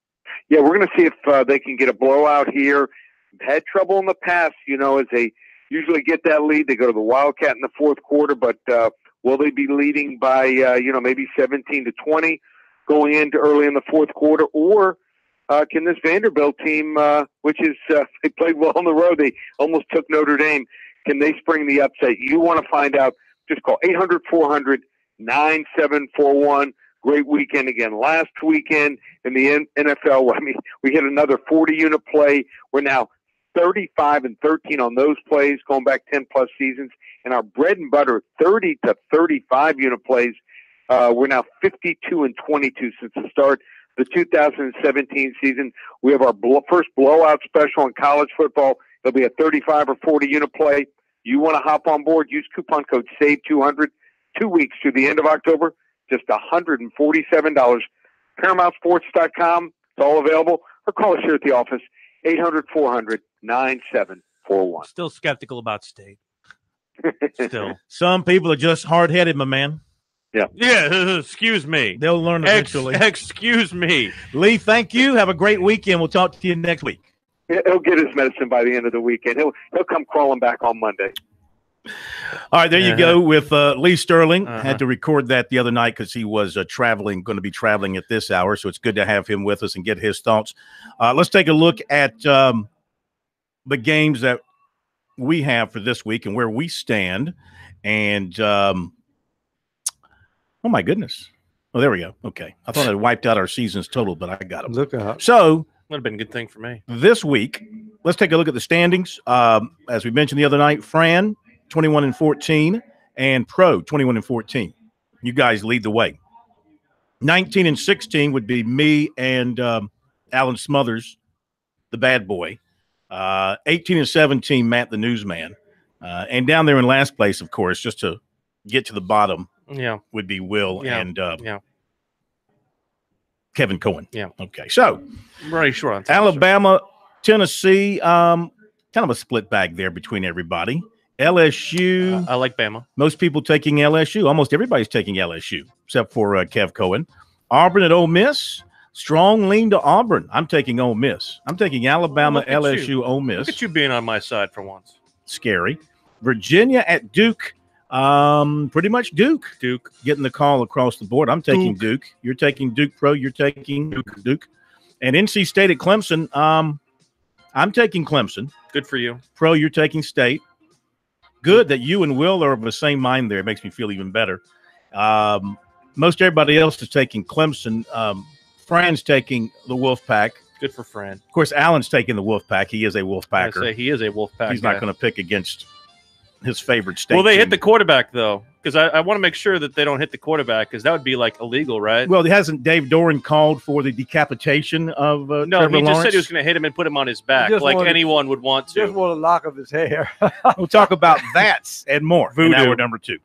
K: Yeah, we're going to see if they can get a blowout here. Had trouble in the past, as they usually get that lead. They go to the Wildcat in the fourth quarter, but will they be leading by, maybe 17-20 going into early in the fourth quarter? Or can this Vanderbilt team, which is they played well on the road, they almost took Notre Dame, can they spring the upset? You want to find out, just call 800-400-9741. Great weekend again. Last weekend in the NFL, we hit another 40-unit play. We're now 35-13 on those plays, going back 10-plus seasons. And our bread and butter, 30 to 35-unit plays, we're now 52-22 since the start of the 2017 season. We have our first blowout special in college football. It'll be a 35 or 40-unit play. You want to hop on board, use coupon code SAVE200, 2 weeks through the end of October. Just $147. ParamountSports.com. It's all available. Or call us here at the office, 800-400-9741.
C: Still skeptical about State. Still.
B: Some people are just hard-headed, my man.
K: Yeah.
C: Yeah, excuse me.
B: They'll learn eventually.
C: Excuse me.
B: Lee, thank you. Have a great weekend. We'll talk to you next week.
K: He'll get his medicine by the end of the weekend. He'll come crawling back on Monday.
B: All right, there you go with Lee Sterling. Had to record that the other night because he was going to be traveling at this hour, so it's good to have him with us and get his thoughts. Let's take a look at the games that we have for this week and where we stand. And, oh, my goodness. Oh, there we go. Okay. I thought I wiped out our season's total, but I got them.
D: Look out.
B: So
C: would have been a good thing for me.
B: This week, let's take a look at the standings. As we mentioned the other night, Fran, 21-14, and Pro, 21-14. You guys lead the way. 19-16 would be me and Alan Smothers, the bad boy. 18-17, Matt, the newsman. And down there in last place, of course, just to get to the bottom, would be Will and Kevin Cohen.
C: Yeah.
B: Okay. So,
C: I'm pretty sure on
B: Alabama, Tennessee, kind of a split bag there between everybody. LSU.
C: I like Bama.
B: Most people taking LSU. Almost everybody's taking LSU, except for Kev Cohen. Auburn at Ole Miss. Strong lean to Auburn. I'm taking Ole Miss. I'm taking Alabama, LSU, Ole Miss.
C: Look at you being on my side for once.
B: Scary. Virginia at Duke. Pretty much Duke.
C: Duke.
B: Getting the call across the board. I'm taking Duke. You're taking Duke Pro. You're taking Duke. And NC State at Clemson. I'm taking Clemson.
C: Good for you.
B: Pro, you're taking State. Good that you and Will are of the same mind there. It makes me feel even better. Most everybody else is taking Clemson. Fran's taking the Wolfpack.
C: Good for Fran.
B: Of course, Alan's taking the Wolfpack. He is a Wolfpacker.
C: I say he is a Wolfpack.
B: He's not going to pick against his favorite state.
C: Well, they
B: team.
C: hit the quarterback, though, because I want to make sure that they don't hit the quarterback, because that would be, illegal, right?
B: Well, hasn't Dave Doran called for the decapitation of Trevor
C: Lawrence? He just
B: Lawrence?
C: said he was going to hit him and put him on his back, anyone would want to.
D: Just want a lock of his hair.
B: We'll talk about that and more in hour number 2.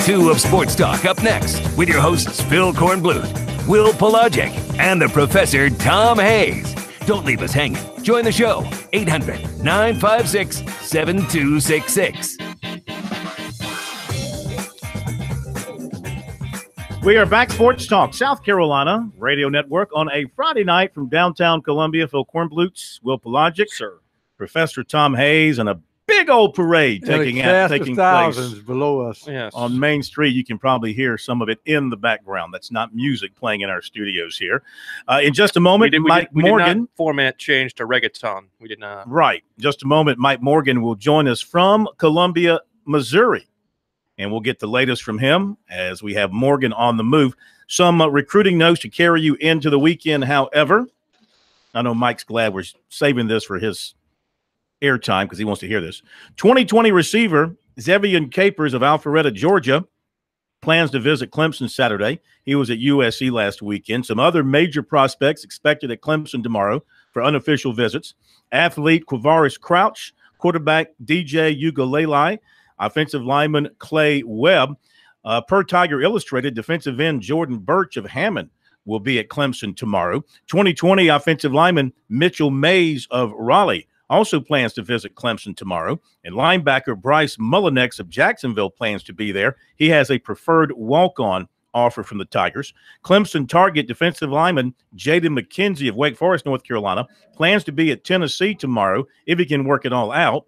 A: 2 of Sports Talk up next with your hosts Phil Kornblut, Will Pelagic, and the Professor Tom Hayes. Don't leave us hanging. Join the show, 800-956-7266.
B: We are back, Sports Talk, South Carolina Radio Network on a Friday night from downtown Columbia. Phil Kornblut, Will Pelagic,
C: sir,
B: Professor Tom Hayes, and a big old parade taking place
D: below us.
C: Yes.
B: On Main Street. You can probably hear some of it in the background. That's not music playing in our studios here. In just a moment, Mike Morgan.
C: Did not format change to reggaeton. We did not.
B: Right. Just a moment, Mike Morgan will join us from Columbia, Missouri. And we'll get the latest from him as we have Morgan on the move. Some recruiting notes to carry you into the weekend, however. I know Mike's glad we're saving this for his airtime because he wants to hear this. 2020 receiver Zevian Capers of Alpharetta, Georgia, plans to visit Clemson Saturday. He was at USC last weekend. Some other major prospects expected at Clemson tomorrow for unofficial visits. Athlete Quavaris Crouch, quarterback DJ Ugalele, offensive lineman Clay Webb. Per Tiger Illustrated, defensive end Jordan Birch of Hammond will be at Clemson tomorrow. 2020 offensive lineman Mitchell Mays of Raleigh also plans to visit Clemson tomorrow. And linebacker Bryce Mullinex of Jacksonville plans to be there. He has a preferred walk-on offer from the Tigers. Clemson target defensive lineman Jaden McKenzie of Wake Forest, North Carolina, plans to be at Tennessee tomorrow if he can work it all out.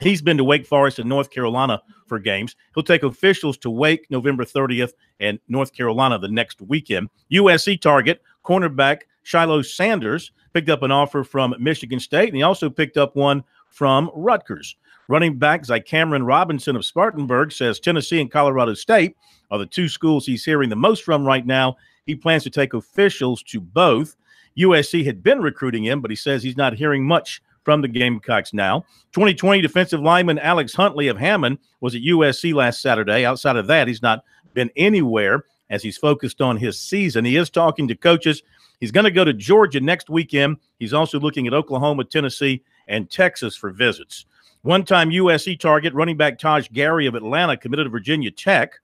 B: He's been to Wake Forest and North Carolina for games. He'll take officials to Wake November 30th and North Carolina the next weekend. USC target cornerback Shiloh Sanders picked up an offer from Michigan State, and he also picked up one from Rutgers. Running back Cameron Robinson of Spartanburg says Tennessee and Colorado State are the two schools he's hearing the most from right now. He plans to take officials to both. USC had been recruiting him, but he says he's not hearing much from the Gamecocks now. 2020 defensive lineman Alex Huntley of Hammond was at USC last Saturday. Outside of that, he's not been anywhere as he's focused on his season. He is talking to coaches. He's going to go to Georgia next weekend. He's also looking at Oklahoma, Tennessee, and Texas for visits. One-time USC target, running back Taj Gary of Atlanta, committed to Virginia Tech.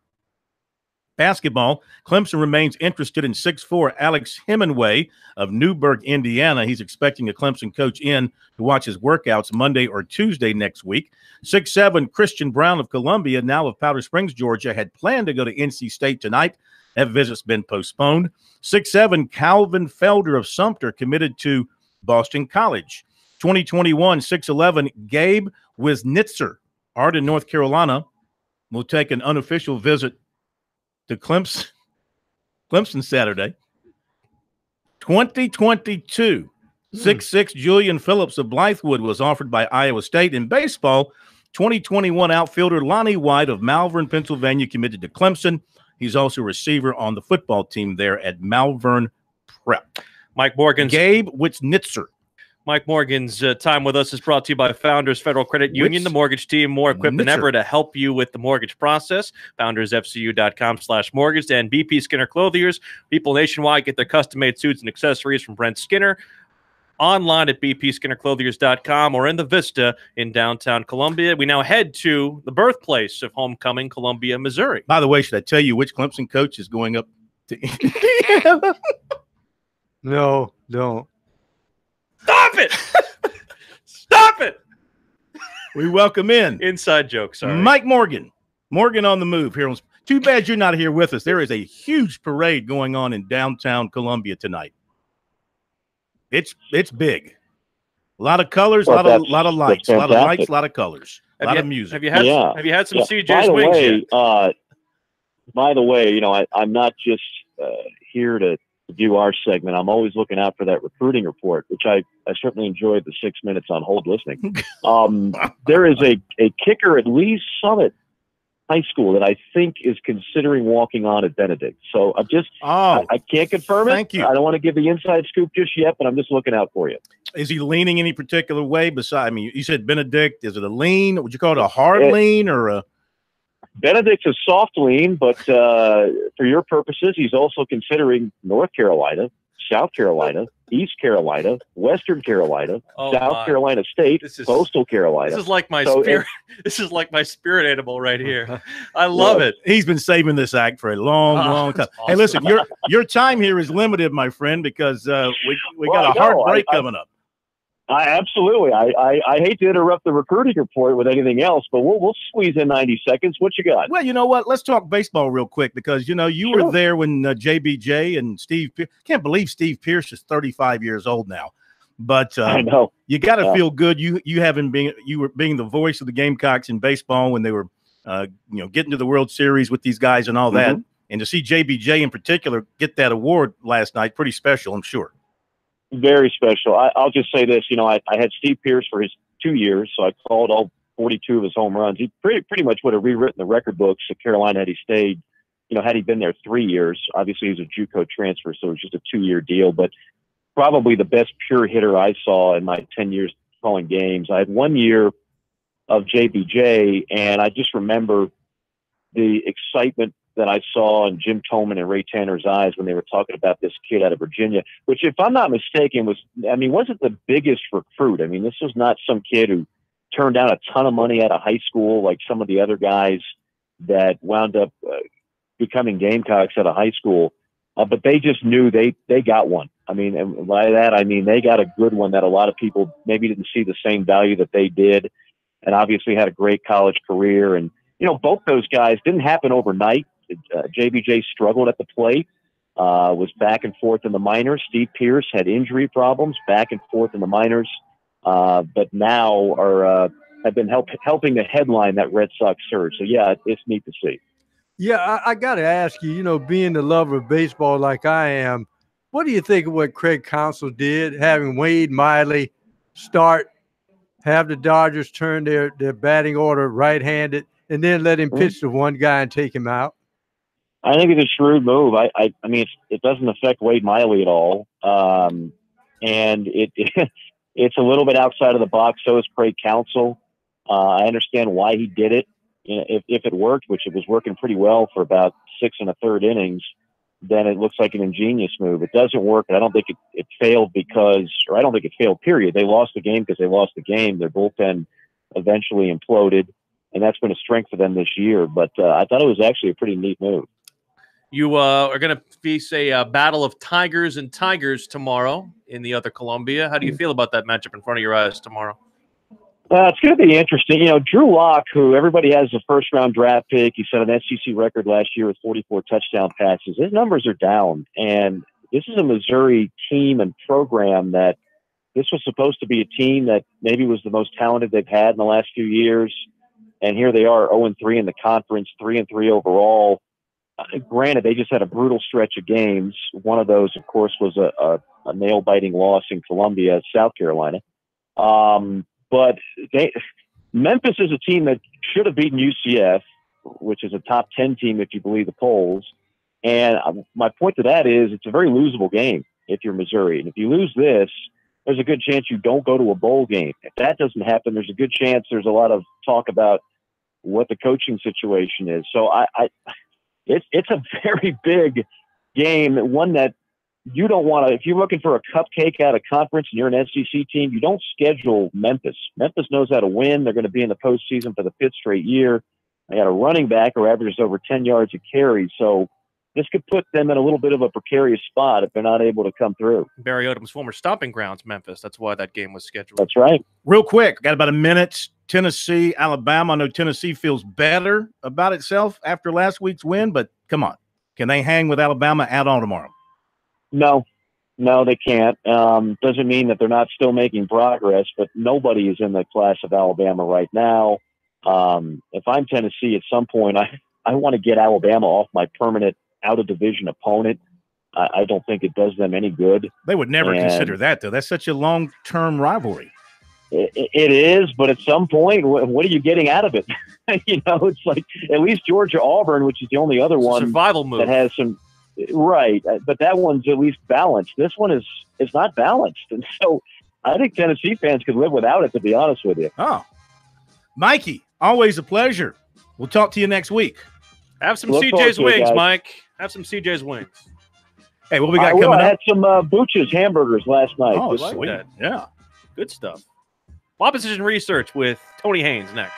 B: Basketball, Clemson remains interested in 6'4" Alex Hemingway of Newburgh, Indiana. He's expecting a Clemson coach in to watch his workouts Monday or Tuesday next week. 6'7" Christian Brown of Columbia, now of Powder Springs, Georgia, had planned to go to NC State tonight. That visit's been postponed. 6'7" Calvin Felder of Sumter committed to Boston College. 2021 6'11" Gabe Wisnitzer, Arden, North Carolina, will take an unofficial visit to Clemson Saturday. 2022 6'6" Julian Phillips of Blythewood was offered by Iowa State. In baseball, 2021 outfielder Lonnie White of Malvern, Pennsylvania, committed to Clemson. He's also a receiver on the football team there at Malvern Prep.
C: Mike Morgan's
B: Gabe Wisnitzer.
C: Mike Morgan's time with us is brought to you by Founders Federal Credit Union, the mortgage team more equipped than ever to help you with the mortgage process. FoundersFCU.com/mortgage and BP Skinner Clothiers. People nationwide get their custom-made suits and accessories from Brent Skinner. Online at bpskinnerclothiers.com or in the Vista in downtown Columbia. We now head to the birthplace of homecoming, Columbia, Missouri.
B: By the way, should I tell you which Clemson coach is going up to Indiana?
D: No, don't.
C: Stop it! Stop it!
B: We welcome in
C: inside joke. Sorry,
B: Mike Morgan. Morgan on the move here. Too bad you're not here with us. There is a huge parade going on in downtown Columbia tonight. It's big. A lot of colors, a lot of lights, a lot of lights, a lot of colors, a lot of music.
C: Have you had some CJ's
G: wings
C: yet?
G: By the way, you know, I'm not just here to do our segment. I'm always looking out for that recruiting report, which I certainly enjoyed the 6 minutes on hold listening. There is a kicker at Lee's Summit High School that I think is considering walking on at Benedict. So I'm just, I can't confirm it.
B: Thank you.
G: I don't want to give the inside scoop just yet, but I'm just looking out for you.
B: Is he leaning any particular way? Besides, I mean, you said Benedict. Is it a lean? Would you call it a hard lean or a?
G: Benedict's a soft lean, but for your purposes, he's also considering North Carolina. South Carolina, East Carolina, Western Carolina, South Carolina State, Coastal Carolina.
C: This is like my spirit. This is like my spirit animal right here. I love it.
B: He's been saving this act for a long time.
C: Awesome.
B: Hey, listen, your time here is limited, my friend, because we got a hard break coming up.
G: Absolutely. I hate to interrupt the recruiting report with anything else, but we'll squeeze in 90 seconds. What you got?
B: Well, you know what? Let's talk baseball real quick because, you were there when JBJ and Steve – can't believe Steve Pierce is 35 years old now. But
G: I know.
B: You got to feel good. You were being the voice of the Gamecocks in baseball when they were, getting to the World Series with these guys and all that. And to see JBJ in particular get that award last night, pretty special, I'm sure.
G: Very special. I'll just say this. I had Steve Pierce for his 2 years, so I called all 42 of his home runs. He pretty much would have rewritten the record books at Carolina had he stayed, had he been there 3 years. Obviously, he was a JUCO transfer, so it was just a 2-year deal. But probably the best pure hitter I saw in my 10 years calling games. I had 1 year of JBJ, and I just remember the excitement that I saw in Jim Tolman and Ray Tanner's eyes when they were talking about this kid out of Virginia, which, if I'm not mistaken, wasn't the biggest recruit. This was not some kid who turned down a ton of money out of high school like some of the other guys that wound up becoming Gamecocks out of high school. But they just knew they got one. And by that, they got a good one that a lot of people maybe didn't see the same value that they did, and obviously had a great college career. And, both those guys didn't happen overnight. JBJ struggled at the plate, was back and forth in the minors. Steve Pierce had injury problems, back and forth in the minors, but now have been helping to headline that Red Sox surge. So, yeah, it's neat to see.
D: Yeah, I got to ask you, being the lover of baseball like I am, what do you think of what Craig Counsell did, having Wade Miley have the Dodgers turn their batting order right-handed, and then let him pitch to one guy and take him out?
G: I think it's a shrewd move. It doesn't affect Wade Miley at all. And it's a little bit outside of the box. So is Craig Counsell. I understand why he did it. If it worked, which it was working pretty well for about 6 1/3 innings, then it looks like an ingenious move. It doesn't work. And I don't think it failed I don't think it failed, period. They lost the game because they lost the game. Their bullpen eventually imploded, and that's been a strength for them this year. But I thought it was actually a pretty neat move.
C: You are going to face a battle of Tigers and Tigers tomorrow in the other Columbia. How do you feel about that matchup in front of your eyes tomorrow?
G: It's going to be interesting. Drew Lock, who everybody has a first-round draft pick, he set an SEC record last year with 44 touchdown passes. His numbers are down, and this is a Missouri team and program that this was supposed to be a team that maybe was the most talented they've had in the last few years, and here they are 0-3 in the conference, 3-3 overall. Granted, they just had a brutal stretch of games. One of those, of course, was a nail-biting loss in Columbia, South Carolina. But Memphis is a team that should have beaten UCF, which is a top 10 team if you believe the polls. And my point to that is it's a very losable game if you're Missouri. And if you lose this, there's a good chance you don't go to a bowl game. If that doesn't happen, there's a good chance there's a lot of talk about what the coaching situation is. So it's a very big game, one that you don't want to, if you're looking for a cupcake out of conference and you're an SEC team, you don't schedule Memphis. Memphis knows how to win. They're going to be in the postseason for the 5th straight year. They got a running back who averages over 10 yards a carry. So this could put them in a little bit of a precarious spot if they're not able to come through.
C: Barry Odom's former stomping grounds, Memphis. That's why that game was scheduled.
G: That's right.
B: Real quick, got about a minute. Tennessee, Alabama. I know Tennessee feels better about itself after last week's win, but come on. Can they hang with Alabama at all tomorrow?
G: No, they can't. Doesn't mean that they're not still making progress, but nobody is in the class of Alabama right now. If I'm Tennessee at some point, I want to get Alabama off my permanent out-of-division opponent. I don't think it does them any good.
B: They would never consider that, though. That's such a long-term rivalry.
G: It is, but at some point, what are you getting out of it? It's like at least Georgia-Auburn, which is the only other one
C: survival move
G: that has some – right, but that one's at least balanced. This one is not balanced. And so I think Tennessee fans could live without it, to be honest with you.
B: Oh. Mikey, always a pleasure. We'll talk to you next week.
C: Have some CJ's wings, guys. Mike. Have some CJ's wings.
B: Hey, what we got
G: I
B: coming
G: had
B: up?
G: some Booch's hamburgers last night.
B: Oh,
C: like
B: sweet.
C: that.
B: Yeah.
C: Good stuff. Opposition research with Tony Haynes next.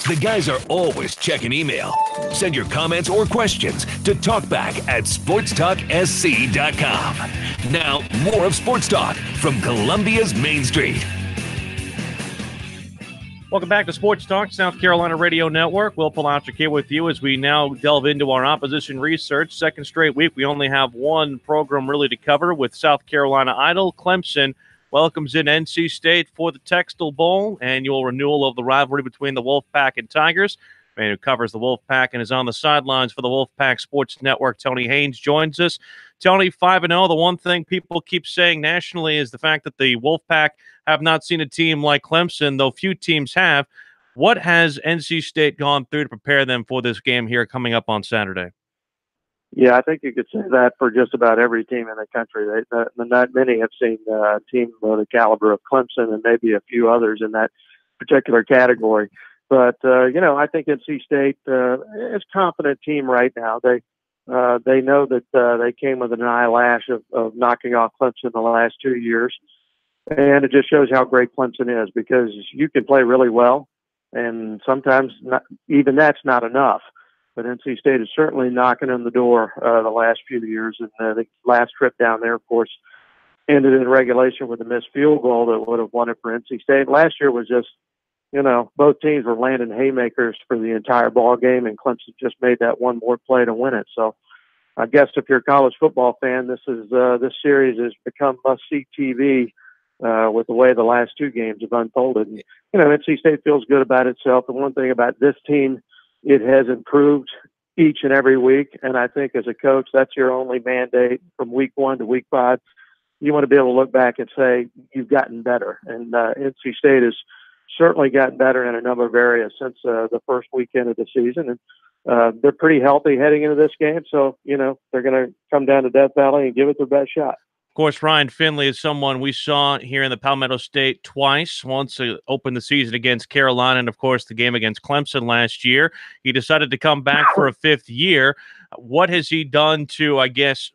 A: The guys are always checking email. Send your comments or questions to talkback@sportstalksc.com. Now, more of Sports Talk from Columbia's Main Street.
C: Welcome back to Sports Talk, South Carolina Radio Network. Will Palacic here with you as we now delve into our opposition research. Second straight week, we only have one program really to cover with South Carolina Idol. Clemson welcomes in NC State for the Textile Bowl, annual renewal of the rivalry between the Wolfpack and Tigers. Man who covers the Wolfpack and is on the sidelines for the Wolfpack Sports Network, Tony Haynes, joins us. Tony, 5-0. The one thing people keep saying nationally is the fact that the Wolfpack have not seen a team like Clemson, though few teams have. What has NC State gone through to prepare them for this game here coming up on Saturday?
L: Yeah, I think you could say that for just about every team in the country. Not many have seen a team of the caliber of Clemson and maybe a few others in that particular category. But I think NC State is a confident team right now. They know that they came with an eyelash of knocking off Clemson the last 2 years, and it just shows how great Clemson is, because you can play really well, and sometimes even that's not enough. But NC State is certainly knocking on the door the last few years. And the last trip down there, of course, ended in regulation with a missed field goal that would have won it for NC State. Last year was just, both teams were landing haymakers for the entire ball game, and Clemson just made that one more play to win it. So I guess if you're a college football fan, this series has become must-see TV with the way the last two games have unfolded. And, NC State feels good about itself. And one thing about this team, it has improved each and every week. And I think as a coach, that's your only mandate from week 1 to week 5. You want to be able to look back and say, you've gotten better. And NC State has certainly gotten better in a number of areas since the first weekend of the season. And they're pretty healthy heading into this game. So, they're going to come down to Death Valley and give it their best shot.
C: Of course, Ryan Finley is someone we saw here in the Palmetto State twice, once to open the season against Carolina, and, of course, the game against Clemson last year. He decided to come back for a 5th year. What has he done to, I guess,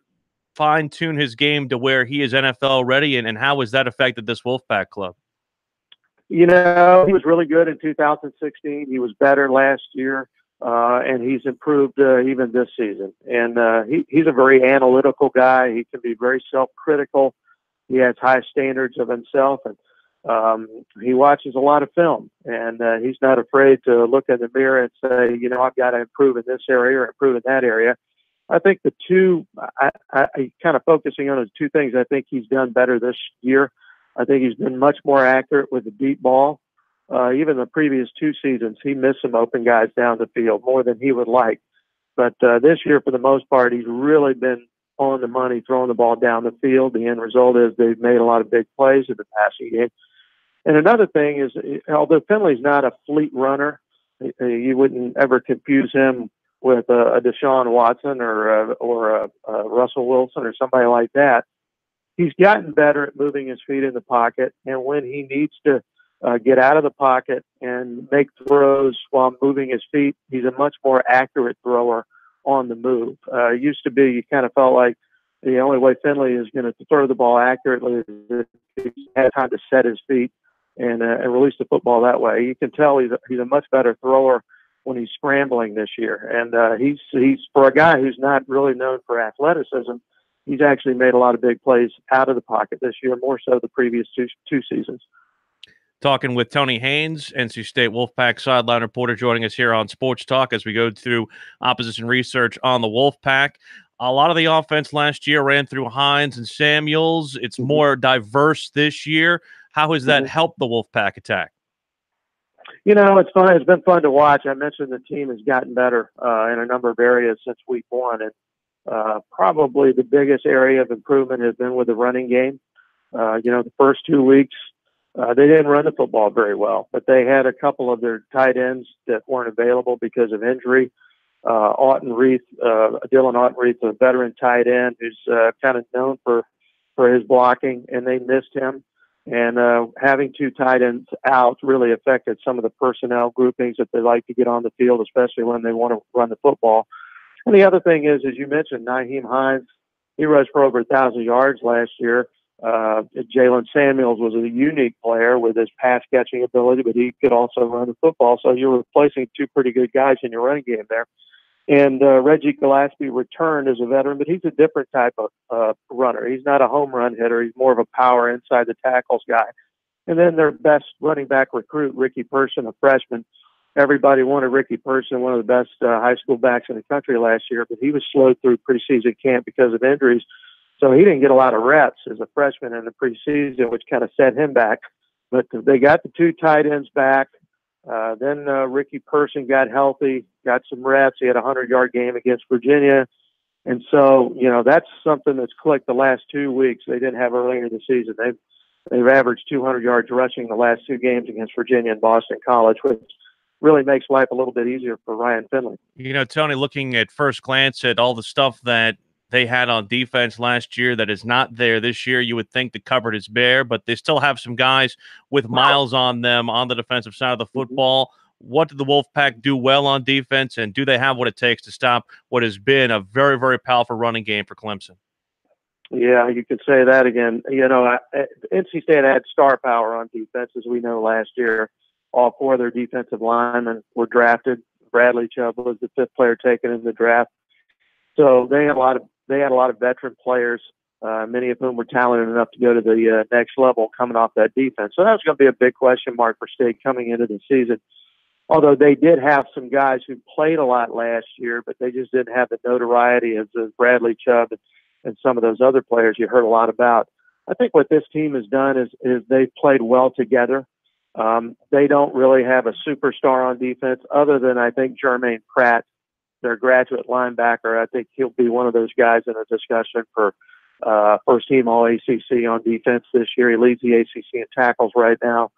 C: fine-tune his game to where he is NFL ready, and how has that affected this Wolfpack club?
L: He was really good in 2016. He was better last year. And he's improved even this season. And he's a very analytical guy. He can be very self-critical. He has high standards of himself, and he watches a lot of film. And he's not afraid to look in the mirror and say, I've got to improve in this area or improve in that area. I think the two, I kind of focusing on the two things I think he's done better this year. I think he's been much more accurate with the deep ball. Even the previous 2 seasons, he missed some open guys down the field more than he would like. But this year, for the most part, he's really been on the money, throwing the ball down the field. The end result is they've made a lot of big plays in the passing game. And another thing is, although Finley's not a fleet runner, you wouldn't ever confuse him with a Deshaun Watson or a Russell Wilson or somebody like that. He's gotten better at moving his feet in the pocket, and when he needs to get out of the pocket and make throws while moving his feet, he's a much more accurate thrower on the move. It used to be you kind of felt like the only way Finley is going to throw the ball accurately is if he had time to set his feet and release the football that way. You can tell he's a much better thrower when he's scrambling this year. And he's for a guy who's not really known for athleticism, he's actually made a lot of big plays out of the pocket this year, more so the previous two seasons.
C: Talking with Tony Haynes, NC State Wolfpack sideline reporter, joining us here on Sports Talk as we go through opposition research on the Wolfpack. A lot of the offense last year ran through Hines and Samuels. It's more diverse this year. How has that helped the Wolfpack attack?
L: It's fun. It's been fun to watch. I mentioned the team has gotten better in a number of areas since week 1. And probably the biggest area of improvement has been with the running game. The first 2 weeks, they didn't run the football very well, but they had a couple of their tight ends that weren't available because of injury. Dylan Autenreith, a veteran tight end who's kind of known for his blocking, and they missed him. And having 2 tight ends out really affected some of the personnel groupings that they like to get on the field, especially when they want to run the football. And the other thing is, as you mentioned, Nyheim Hines, he rushed for over 1,000 yards last year. Jalen Samuels was a unique player with his pass catching ability, but he could also run the football. So you're replacing 2 pretty good guys in your running game there. And Reggie Gillespie returned as a veteran, but he's a different type of runner. He's not a home run hitter. He's more of a power inside the tackles guy. And then their best running back recruit, Ricky Person, a freshman. Everybody wanted Ricky Person, one of the best high school backs in the country last year, but he was slowed through preseason camp because of injuries. So he didn't get a lot of reps as a freshman in the preseason, which kind of set him back. But they got the 2 tight ends back. Then Ricky Person got healthy, got some reps. He had a 100-yard game against Virginia. And so, that's something that's clicked the last 2 weeks. They didn't have earlier in the season. They've averaged 200 yards rushing the last 2 games against Virginia and Boston College, which really makes life a little bit easier for Ryan Finley.
C: You know, Tony, looking at first glance at all the stuff that they had on defense last year that is not there this year, you would think the cupboard is bare, but they still have some guys with miles on them on the defensive side of the football. What did the Wolfpack do well on defense, and do they have what it takes to stop what has been a very, very powerful running game for Clemson?
L: Yeah, you could say that again. You know, NC State had star power on defense, as we know last year. All four of their defensive linemen were drafted. Bradley Chubb was the fifth player taken in the draft. So they had a lot of veteran players, many of whom were talented enough to go to the next level coming off that defense. So that's going to be a big question mark for State coming into the season. Although they did have some guys who played a lot last year, but they just didn't have the notoriety as Bradley Chubb and some of those other players you heard a lot about. I think what this team has done is they've played well together. They don't really have a superstar on defense other than, I think, Jermaine Pratt, their graduate linebacker. I think he'll be one of those guys in a discussion for first team All ACC on defense this year. He leads the ACC in tackles right now.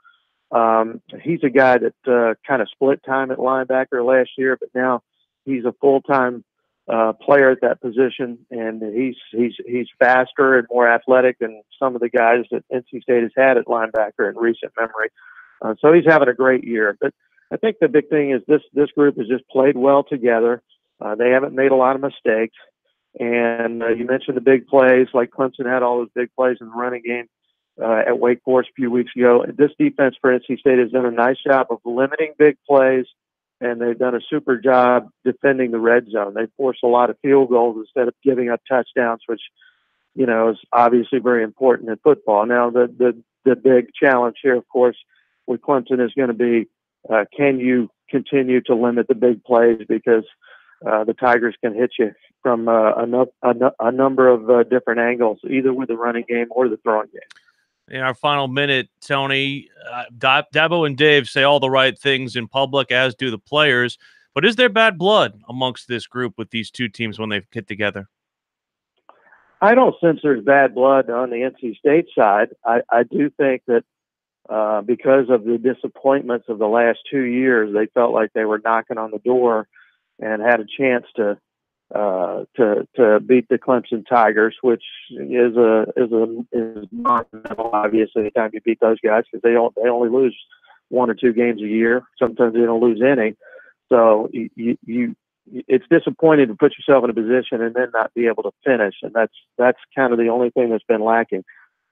L: He's a guy that kind of split time at linebacker last year, but now he's a full-time player at that position, and he's faster and more athletic than some of the guys that NC State has had at linebacker in recent memory. So he's having a great year. But I think the big thing is this group has just played well together. They haven't made a lot of mistakes. And you mentioned the big plays, like Clemson had all those big plays in the running game at Wake Forest a few weeks ago. This defense for NC State has done a nice job of limiting big plays, and they've done a super job defending the red zone. They forced a lot of field goals instead of giving up touchdowns, which, you know, is obviously very important in football. Now, the big challenge here, of course, with Clemson is going to be, can you continue to limit the big plays, because the Tigers can hit you from a number of different angles, either with the running game or the throwing game.
C: In our final minute, Tony, Dabo and Dave say all the right things in public, as do the players. But is there bad blood amongst this group with these two teams when they get together?
L: I don't sense there's bad blood on the NC State side. I do think that because of the disappointments of the last 2 years, they felt like they were knocking on the door and had a chance to beat the Clemson Tigers, which is monumental, obviously, anytime you beat those guys, because they only lose 1 or 2 games a year. Sometimes they don't lose any. So it's disappointing to put yourself in a position and then not be able to finish, and that's kind of the only thing that's been lacking.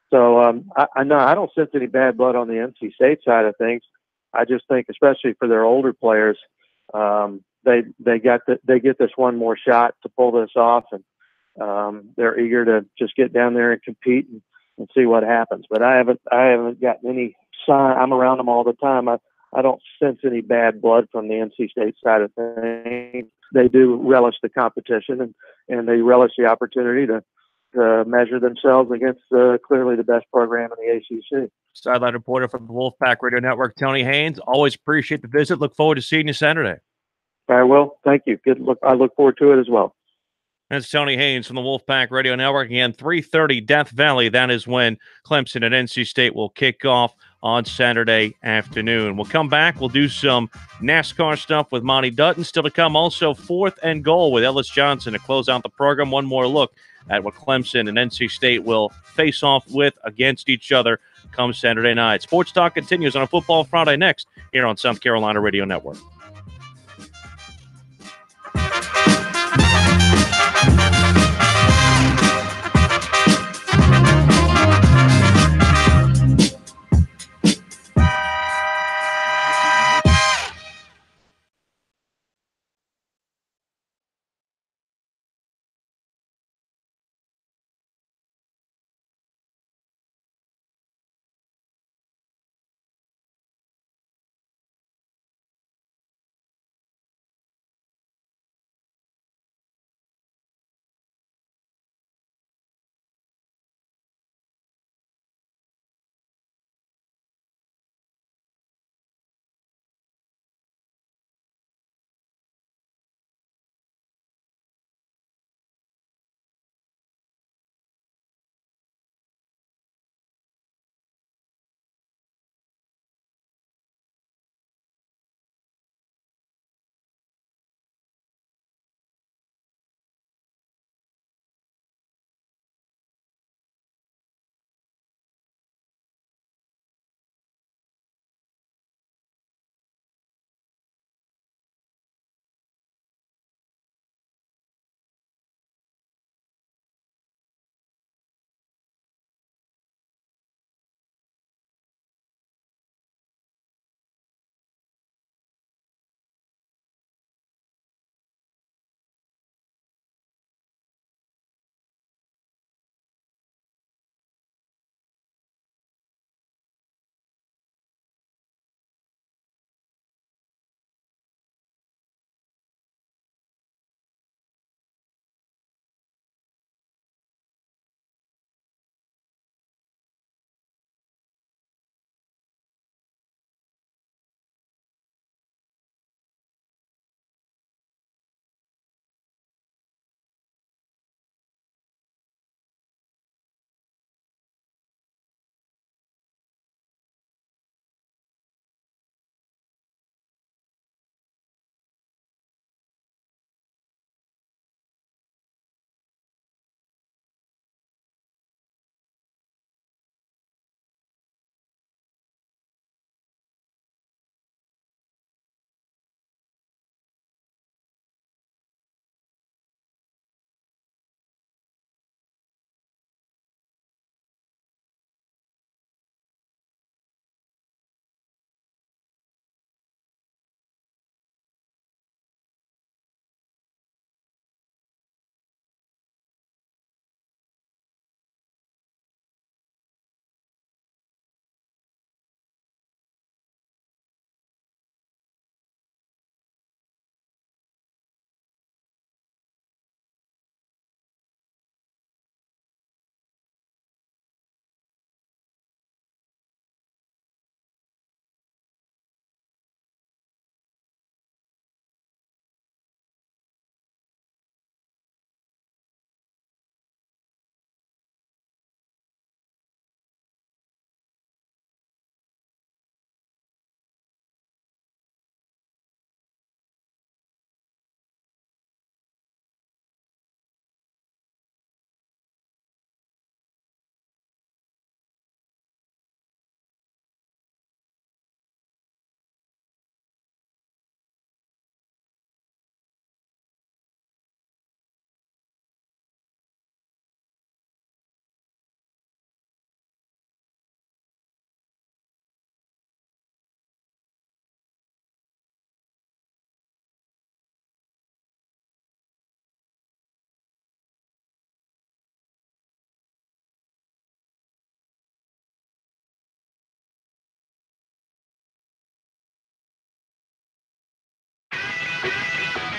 L: So I don't sense any bad blood on the NC State side of things. I just think, especially for their older players, they get this one more shot to pull this off, and they're eager to just get down there and compete and see what happens. But I haven't gotten any sign. I'm around them all the time. I don't sense any bad blood from the NC State side of things. They do relish the competition, and they relish the opportunity to measure themselves against clearly the best program in the ACC.
C: Sideline reporter from the Wolfpack Radio Network, Tony Haynes. Always appreciate the visit. Look forward to seeing you Saturday.
L: I will. Thank you. I look forward to it as well.
C: That's Tony Haynes from the Wolfpack Radio Network. Again, 3:30 Death Valley. That is when Clemson and NC State will kick off on Saturday afternoon. We'll come back. We'll do some NASCAR stuff with Monty Dutton. Still to come, also 4th and Goal with Ellis Johnson to close out the program. One more look at what Clemson and NC State will face off with against each other come Saturday night. Sports Talk continues on a Football Friday next here on South Carolina Radio Network.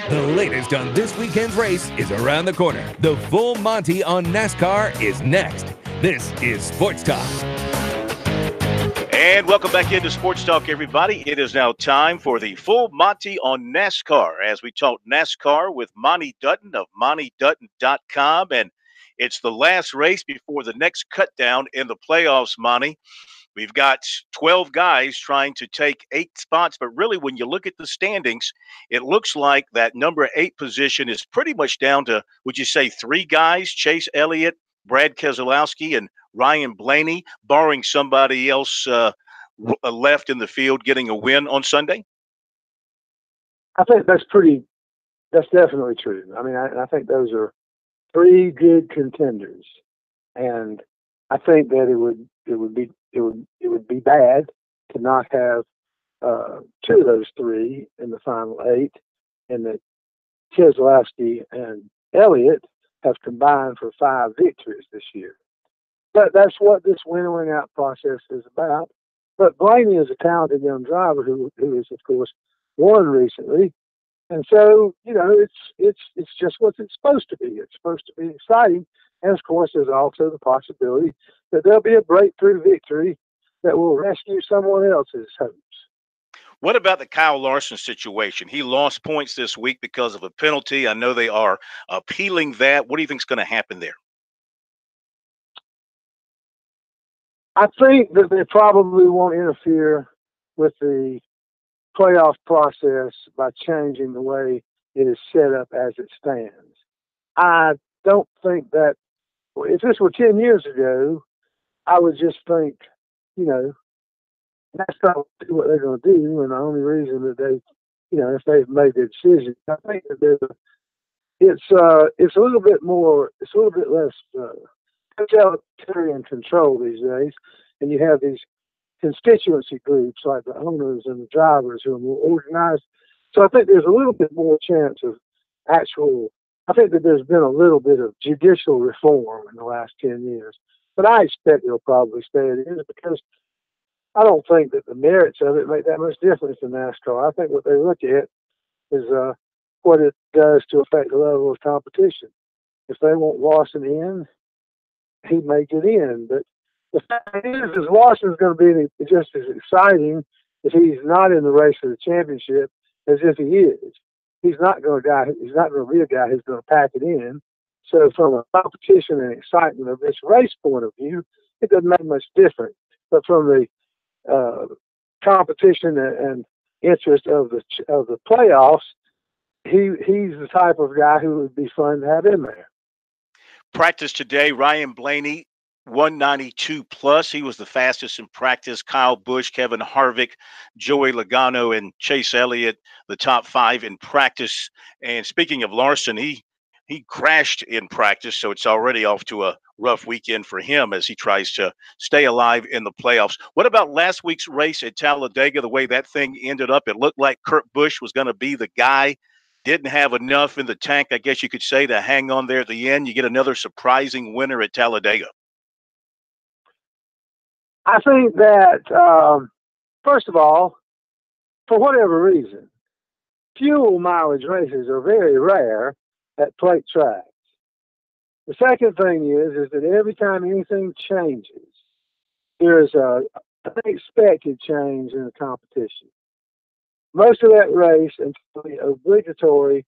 A: The latest on this weekend's race is around the corner. The full Monty on NASCAR is next. This is Sports Talk.
B: And welcome back into Sports Talk, everybody. It is now time for the full Monty on NASCAR as we talk NASCAR with Monty Dutton of MontyDutton.com. And it's the last race before the next cut down in the playoffs, Monty. We've got 12 guys trying to take 8 spots, but really when you look at the standings, it looks like that number 8 position is pretty much down to, would you say, 3 guys, Chase Elliott, Brad Keselowski, and Ryan Blaney, barring somebody else left in the field getting a win on Sunday?
M: I think that's definitely true. I mean, I think those are 3 good contenders, and I think that it would be bad to not have 2 of those 3 in the final 8, and that Keselowski and Elliott have combined for 5 victories this year. But that's what this winnowing out process is about. But Blaney is a talented young driver who has, of course, won recently. And so, you know, it's just what it's supposed to be. It's supposed to be exciting. And, of course, there's also the possibility that there'll be a breakthrough victory that will rescue someone else's hopes.
B: What about the Kyle Larson situation? He lost points this week because of a penalty. I know they are appealing that. What do you think is going to happen there?
M: I think that they probably won't interfere with the playoff process by changing the way it is set up as it stands. I don't think that if this were 10 years ago, I would just think, you know, that's not what they're going to do. And the only reason that they, you know, if they've made their decision, I think that it's a little bit less totalitarian control these days. And you have these constituency groups like the owners and the drivers who are more organized. So I think there's a little bit more chance of I think that there's been a little bit of judicial reform in the last 10 years. But I expect it'll probably stay as it is because I don't think that the merits of it make that much difference in NASCAR. I think what they look at is what it does to affect the level of competition. If they want Lawson in, he may get in. But the fact is Lawson's going to be just as exciting if he's not in the race for the championship as if he is. He's not going to be a guy who's going to pack it in. So from a competition and excitement of this race point of view, it doesn't make much difference. But from the competition and interest of the playoffs, he's the type of guy who would be fun to have in there.
B: Practice today, Ryan Blaney, 192 plus. He was the fastest in practice. Kyle Busch, Kevin Harvick, Joey Logano, and Chase Elliott, the top 5 in practice. And speaking of Larson, he crashed in practice, so it's already off to a rough weekend for him as he tries to stay alive in the playoffs. What about last week's race at Talladega, the way that thing ended up? It looked like Kurt Busch was going to be the guy. Didn't have enough in the tank, I guess you could say, to hang on there at the end. You get another surprising winner at Talladega.
M: I think that, first of all, for whatever reason, fuel mileage races are very rare at plate tracks. The second thing is that every time anything changes, there's an unexpected change in the competition. Most of that race until the obligatory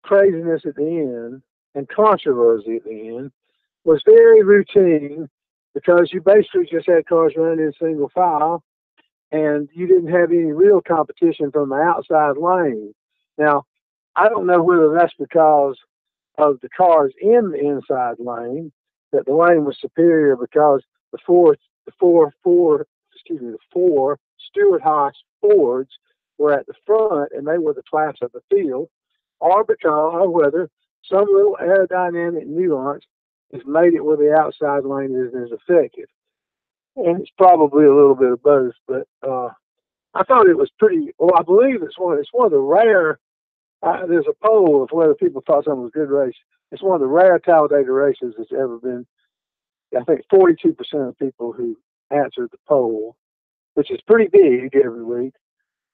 M: craziness at the end and controversy at the end was very routine because you basically just had cars running in single file and you didn't have any real competition from the outside lane. Now, I don't know whether that's because of the cars in the inside lane, that the lane was superior because the four Stewart-Haas Fords were at the front and they were the class of the field, or whether some little aerodynamic nuance has made it where the outside lane isn't as effective. And it's probably a little bit of both, but I thought it was pretty, I believe it's one of the rare, there's a poll of whether people thought something was a good race. It's one of the rare Talladega races that's ever been, I think 42% of people who answered the poll, which is pretty big every week.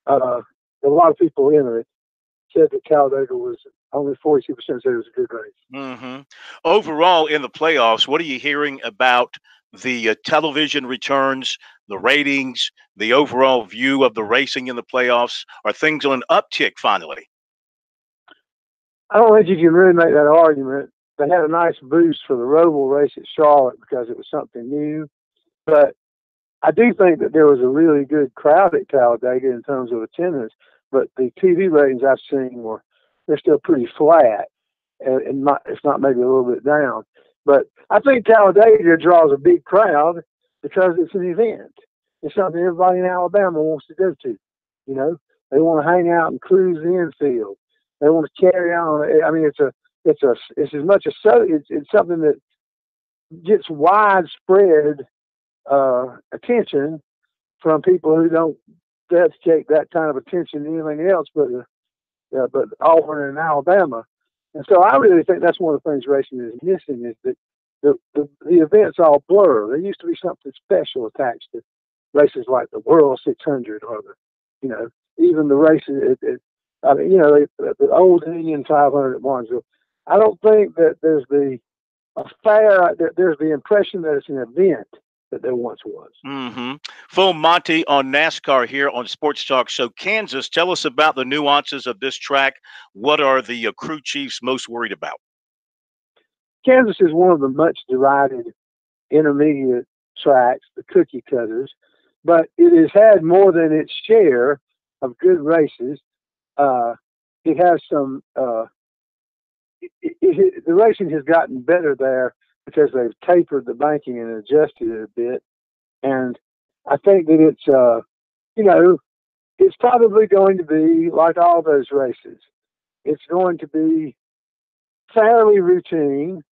M: A lot of people enter it. said that Talladega was only 42% said it was a good race.
B: Mm-hmm. Overall, in the playoffs, what are you hearing about the television returns, the ratings, the overall view of the racing in the playoffs? Are things on an uptick finally?
M: I don't think you can really make that argument. They had a nice boost for the Roval race at Charlotte because it was something new. But I do think that there was a really good crowd at Talladega in terms of attendance. But the TV ratings I've seen they're still pretty flat, and if not maybe a little bit down. But I think Talladega draws a big crowd because it's an event. It's something everybody in Alabama wants to go to. You know, they want to hang out and cruise the infield. They want to carry on. I mean, it's as much as it's something that gets widespread attention from people who don't dedicate that kind of attention to anything else but Auburn and Alabama. And so I really think that's one of the things racing is missing is that the events all blur. There used to be something special attached to races like the World 600 or even the races the old Indian 500 at Barnesville. I don't think that there's the impression that it's an event that there once was.
B: Mm-hmm. Full Monty on NASCAR here on Sports Talk. So Kansas, tell us about the nuances of this track. What are the crew chiefs most worried about?
M: Kansas is one of the much derided intermediate tracks, the cookie cutters, but it has had more than its share of good races. It has some. The racing has gotten better there because they've tapered the banking and adjusted it a bit, and I think that it's probably going to be like all those races. It's going to be fairly routine.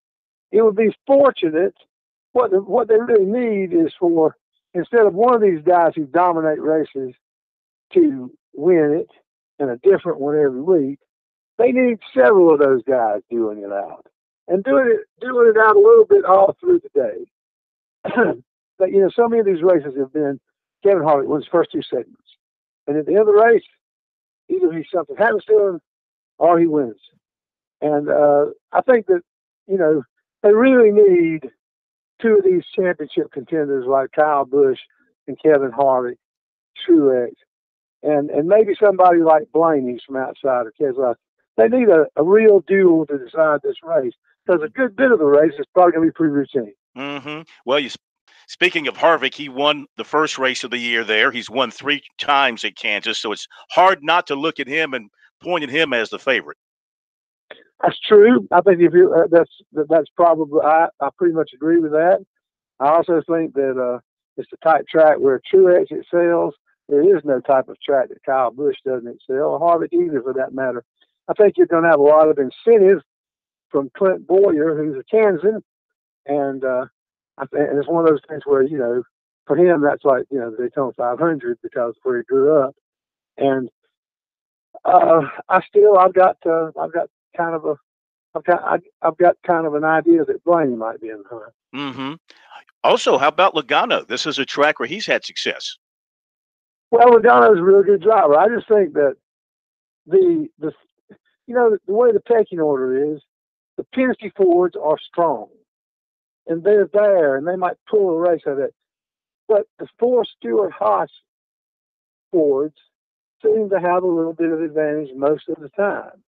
M: It would be fortunate. What they really need is for, instead of one of these guys who dominate races to win it and a different one every week, they need several of those guys doing it out and doing it out a little bit all through the day. But so many of these races have been Kevin Harvick wins the first two segments, and at the end of the race, either he's something happens to him or he wins. And I think that they really need two of these championship contenders like Kyle Busch and Kevin Harvick, Truex, and maybe somebody like Blaney from outside of Keselowski. They need a real duel to decide this race because a good bit of the race is probably going to be pretty routine.
B: Mm-hmm. Well, speaking of Harvick, he won the first race of the year there. He's won 3 times at Kansas, so it's hard not to look at him and point at him as the favorite.
M: That's true. I think that's probably I pretty much agree with that. I also think that it's the type track where Truex excels. There is no type of track that Kyle Busch doesn't excel, or Harvick either for that matter. I think you're going to have a lot of incentive from Clint Boyer, who's a Kansan, and it's one of those things where for him that's like the Daytona 500 because where he grew up, and I've got kind of an idea that Blaney might be in the hunt.
B: Mm-hmm. Also, how about Logano? This is a track where he's had success.
M: Well, Logano's a really good driver. I just think that the way the pecking order is, the Penske Fords are strong, and they're there, and they might pull a race out of it. But the 4 Stewart-Haas Fords seem to have a little bit of advantage most of the time.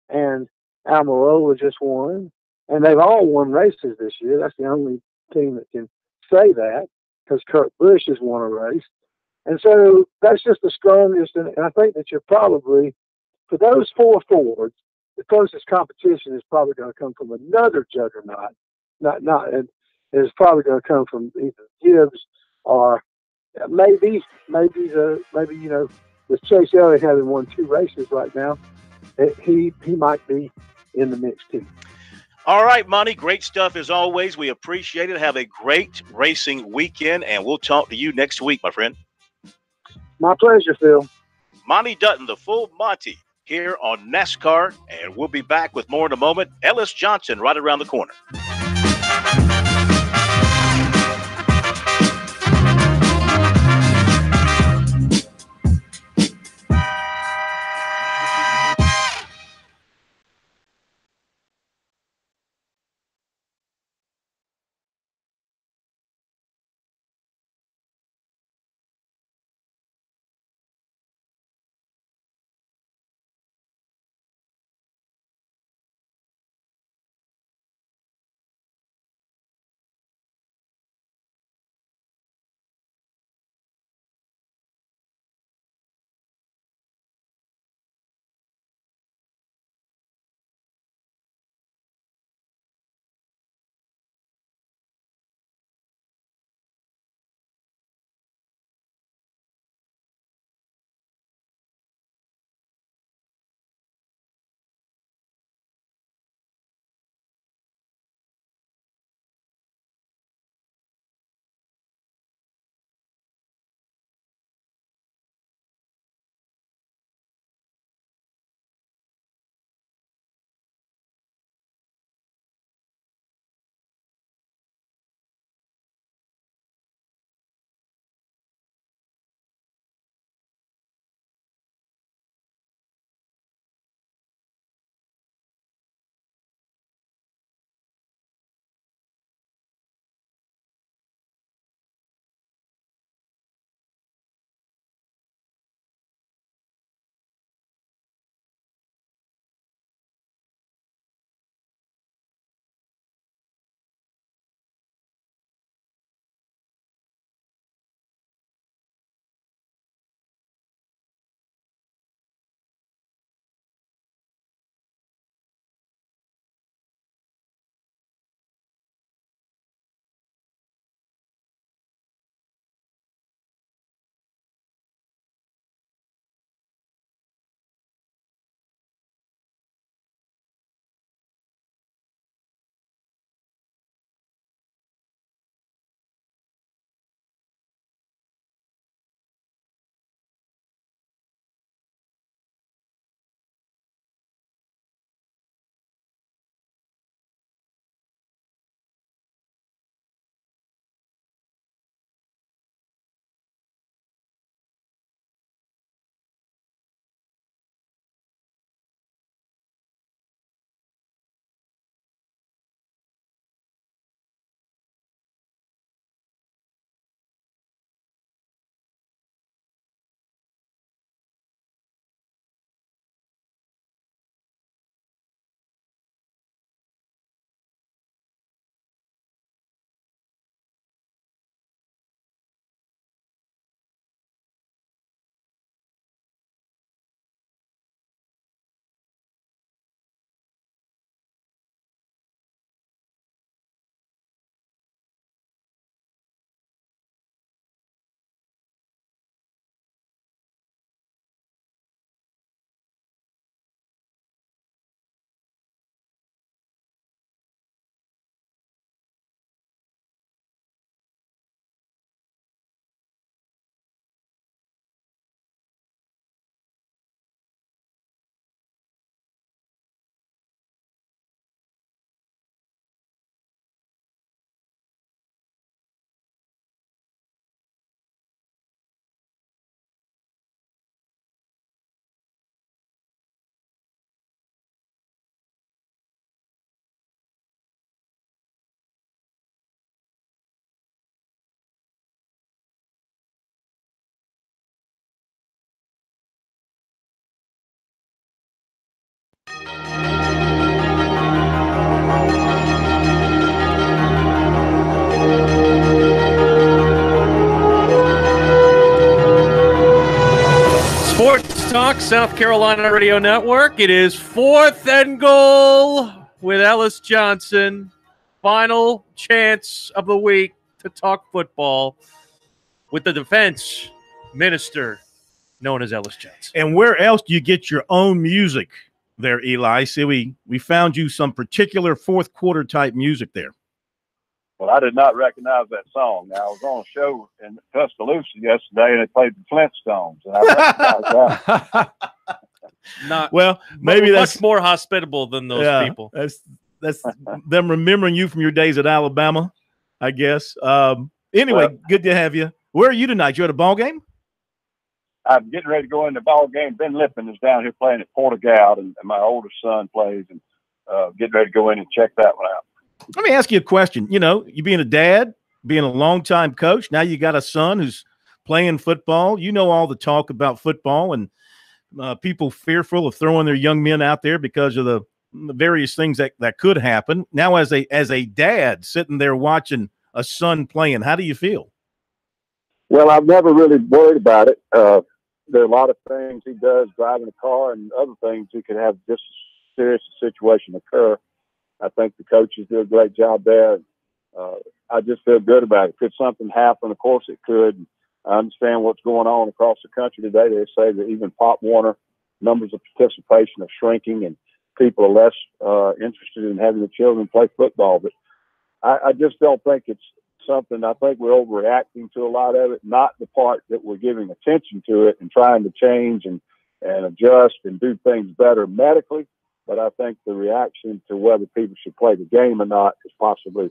M: And Almirola just won, and they've all won races this year. That's the only team that can say that because Kurt Busch has won a race. And so that's just the strongest. And I think that you're probably, for those 4 Fords, the closest competition is probably going to come from another juggernaut. And it's probably going to come from either Gibbs or maybe with Chase Elliott having won 2 races right now, he might be in the mix too.
B: All right, Monty, great stuff as always. We appreciate it. Have a great racing weekend, and we'll talk to you next week, my friend.
M: My pleasure, Phil.
B: Monty Dutton, the full Monty, here on NASCAR, and we'll be back with more in a moment. Ellis Johnson right around the corner.
C: Talk, South Carolina Radio Network. It is 4th and goal with Ellis Johnson. Final chance of the week to talk football with the defense minister known as Ellis Johnson.
B: And where else do you get your own music there, Eli? See, we found you some particular fourth quarter type music there.
J: Well, I did not recognize that song. Now, I was on a show in Tuscaloosa yesterday, and they played the Flintstones, and I recognized that.
B: Well, maybe that's
C: much more hospitable than those people.
B: That's them remembering you from your days at Alabama, I guess. Anyway, good to have you. Where are you tonight? You at a ball game?
J: I'm getting ready to go in the ball game. Ben Lippin is down here playing at Portugal, and my oldest son plays, and getting ready to go in and check that one out.
B: Let me ask you a question. You know, you being a dad, being a longtime coach, now you got a son who's playing football. You know all the talk about football and people fearful of throwing their young men out there because of the various things that could happen. Now, as a dad sitting there watching a son playing, how do you feel?
J: Well, I've never really worried about it. There are a lot of things he does driving a car and other things he could have just as serious a situation occur. I think the coaches do a great job there. I just feel good about it. Could something happen? Of course it could. I understand what's going on across the country today. They say that even Pop Warner numbers of participation are shrinking and people are less interested in having the children play football. But I just don't think it's something. I think we're overreacting to a lot of it, not the part that we're giving attention to it and trying to change and adjust and do things better medically. But I think the reaction to whether people should play the game or not is possibly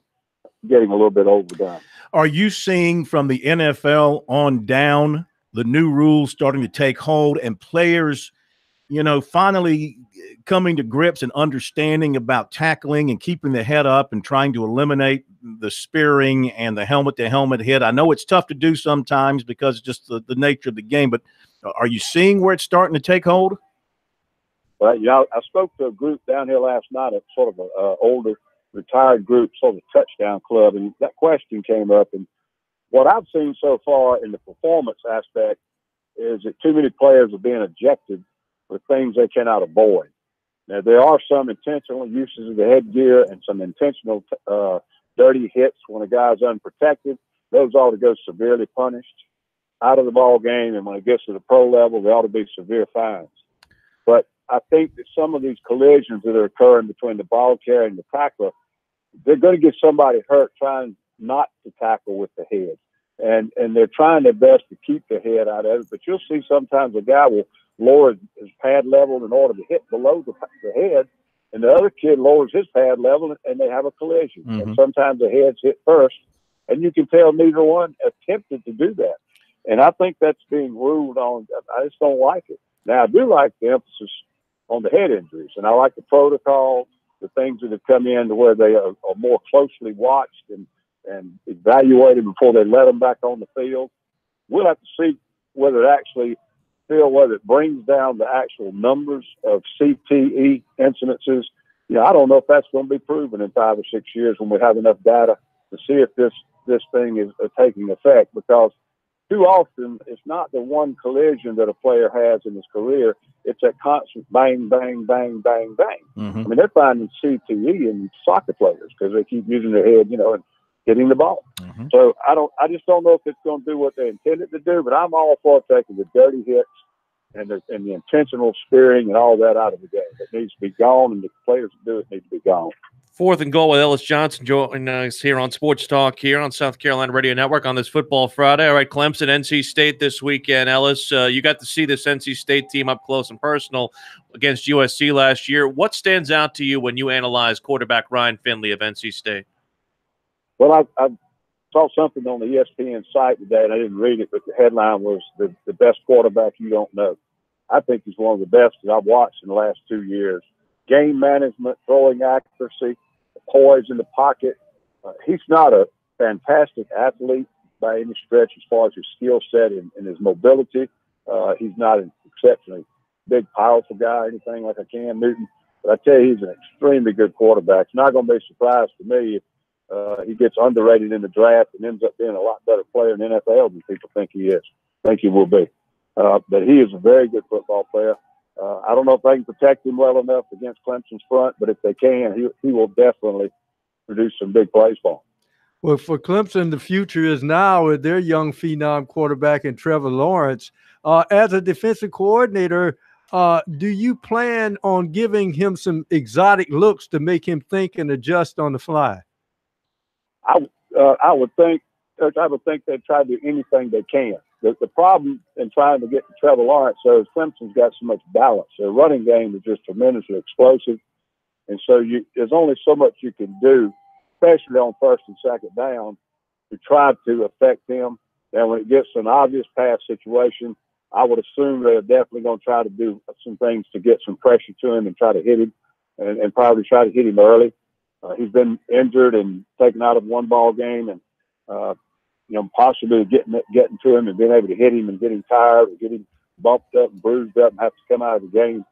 J: getting a little bit overdone.
B: Are you seeing from the NFL on down the new rules starting to take hold and players, you know, finally coming to grips and understanding about tackling and keeping the head up and trying to eliminate the spearing and the helmet-to-helmet hit? I know it's tough to do sometimes because it's just the nature of the game, but are you seeing where it's starting to take hold?
J: Well, you know, I spoke to a group down here last night, a sort of an older retired group, sort of a touchdown club, and that question came up. And what I've seen so far in the performance aspect is that too many players are being ejected for things they cannot avoid. Now, there are some intentional uses of the headgear and some intentional dirty hits when a guy's unprotected. Those ought to go severely punished out of the ball game, and when it gets to the pro level, there ought to be severe fines. But I think that some of these collisions that are occurring between the ball carrier and the tackler, they're going to get somebody hurt trying not to tackle with the head. And they're trying their best to keep the head out of it. But you'll see sometimes a guy will lower his pad level in order to hit below the head, and the other kid lowers his pad level, and they have a collision. Mm-hmm. And sometimes the heads hit first, and you can tell neither one attempted to do that. And I think that's being ruled on. I just don't like it. Now, I do like the emphasis on the head injuries, and I like the protocol, the things that have come in to where they are more closely watched and evaluated before they let them back on the field. We'll have to see whether it brings down the actual numbers of CTE incidences. You know, I don't know if that's going to be proven in 5 or 6 years when we have enough data to see if this thing is taking effect, because too often it's not the one collision that a player has in his career. It's that constant bang, bang, bang, bang, bang. Mm-hmm. I mean, they're finding CTE in soccer players because they keep using their head, you know, and hitting the ball. Mm-hmm. So I just don't know if it's going to do what they intended to do, but I'm all for taking the dirty hits and the intentional spearing and all that out of the game. It needs to be gone, and the players that do it need to be gone.
C: 4th and goal with Ellis Johnson joining us here on Sports Talk here on South Carolina Radio Network on this Football Friday. All right, Clemson, NC State this weekend. Ellis, you got to see this NC State team up close and personal against USC last year. What stands out to you when you analyze quarterback Ryan Finley of NC State?
J: Well, I saw something on the ESPN site today, and I didn't read it, but the headline was the best quarterback you don't know. I think he's one of the best that I've watched in the last 2 years. Game management, throwing accuracy, poise in the pocket. He's not a fantastic athlete by any stretch as far as his skill set and his mobility. He's not an exceptionally big, powerful guy or anything like a Cam Newton. But I tell you, he's an extremely good quarterback. It's not going to be a surprise to me if he gets underrated in the draft and ends up being a lot better player in the NFL than people think he is. I think he will be. But he is a very good football player. I don't know if they can protect him well enough against Clemson's front, but if they can, he will definitely produce some big plays for them.
D: Well, for Clemson, the future is now with their young phenom quarterback in Trevor Lawrence. As a defensive coordinator, do you plan on giving him some exotic looks to make him think and adjust on the fly?
J: I would think, Coach, I would think they'd try to do anything they can. The problem in trying to get to Trevor Lawrence, though, is Clemson's got so much balance. Their running game is just tremendously explosive. And so there's only so much you can do, especially on first and second down, to try to affect him. And when it gets to an obvious pass situation, I would assume they're definitely going to try to do some things to get some pressure to him and try to hit him, and probably try to hit him early. He's been injured and taken out of one ball game, and possibly getting to him and being able to hit him and getting tired or getting bumped up and bruised up and have to come out of the game.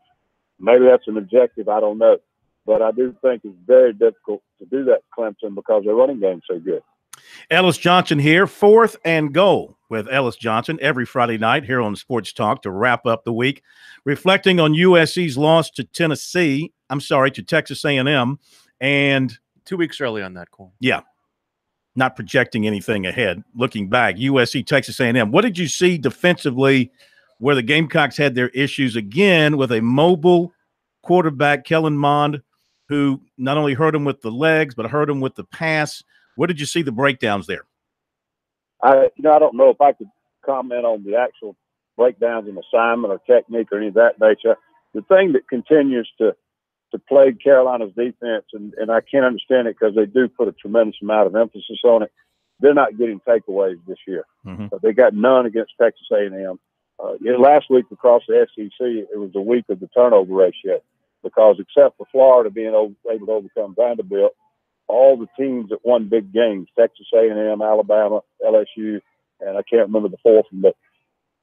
J: Maybe that's an objective. I don't know. But I do think it's very difficult to do that to Clemson because their running game's so good.
B: Ellis Johnson here, 4th and Goal with Ellis Johnson every Friday night here on Sports Talk to wrap up the week, reflecting on USC's loss to Texas A&M, and
C: 2 weeks early on that call.
B: Yeah, not projecting anything ahead. Looking back, USC, Texas A&M. What did you see defensively where the Gamecocks had their issues again with a mobile quarterback, Kellen Mond, who not only hurt him with the legs but hurt him with the pass? What did you see the breakdowns there?
J: I don't know if I could comment on the actual breakdowns in assignment or technique or any of that nature. The thing that continues to plague Carolina's defense, and I can't understand it because they do put a tremendous amount of emphasis on it, they're not getting takeaways this year. They got none against Texas A&M. Last week across the SEC, it was the week of the turnover ratio because except for Florida being able to overcome Vanderbilt, all the teams that won big games, Texas A&M, Alabama, LSU, and I can't remember the fourth one, but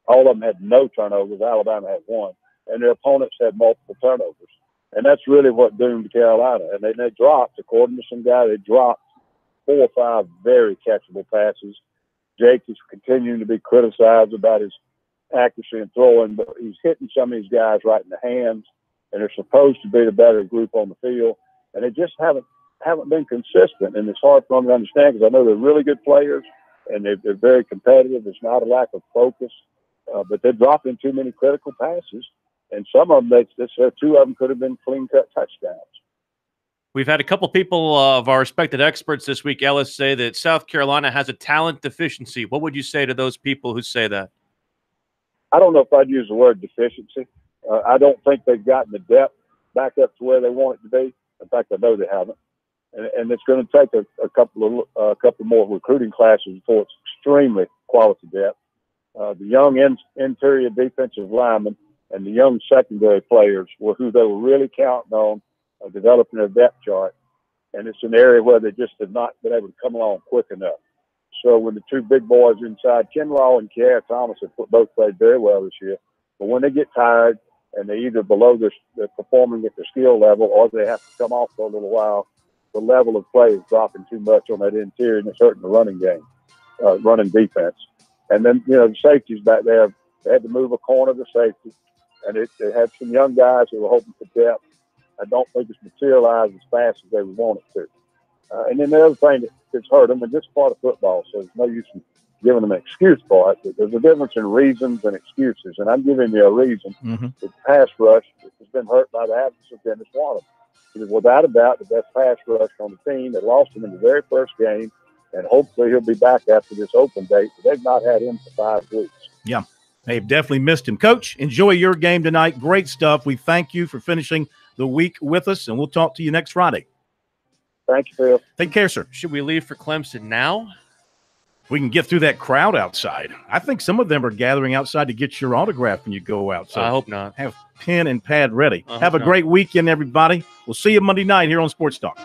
J: all of them had no turnovers. Alabama had one, and their opponents had multiple turnovers. And that's really what doomed Carolina. And they dropped, according to some guy, they dropped 4 or 5 very catchable passes. Jake is continuing to be criticized about his accuracy in throwing, but he's hitting some of these guys right in the hands, and they're supposed to be the better group on the field. And they just haven't been consistent, and it's hard for them to understand because I know they're really good players, and they're very competitive. There's not a lack of focus, but they're dropping too many critical passes. And some of them, 2 of them could have been clean-cut touchdowns.
C: We've had a couple people of our respected experts this week, Ellis, say that South Carolina has a talent deficiency. What would you say to those people who say that?
J: I don't know if I'd use the word deficiency. I don't think they've gotten the depth back up to where they want it to be. In fact, I know they haven't. And it's going to take a couple more recruiting classes before it's extremely quality depth. The young interior defensive linemen and the young secondary players were who they were really counting on developing their depth chart. And it's an area where they just have not been able to come along quick enough. So when the 2 big boys inside, Kinlaw and Kiara Thomas have both played very well this year. But when they get tired and they're either below they're performing at their skill level or they have to come off for a little while, the level of play is dropping too much on that interior, and it's hurting the running game, running defense. And then, the safeties back there, they had to move a corner to safety. And they had some young guys who were hoping for depth. I don't think it's materialized as fast as they would want it to. And then the other thing that's hurt them, and this is part of football, so there's no use in giving them an excuse for it. There's a difference in reasons and excuses, and I'm giving you a reason. The pass rush has been hurt by the absence of Dennis Waddle. He was without a doubt the best pass rush on the team. They lost him in the very first game, and hopefully he'll be back after this open date. But they've not had him for 5 weeks.
B: Yeah. They've definitely missed him. Coach, enjoy your game tonight. Great stuff. We thank you for finishing the week with us, and we'll talk to you next Friday.
J: Thank you, Phil.
B: Take care, sir.
C: Should we leave for Clemson now?
B: We can get through that crowd outside. I think some of them are gathering outside to get your autograph when you go outside.
C: I hope not.
B: Have pen and pad ready. Have a great weekend, everybody. We'll see you Monday night here on Sports Talk.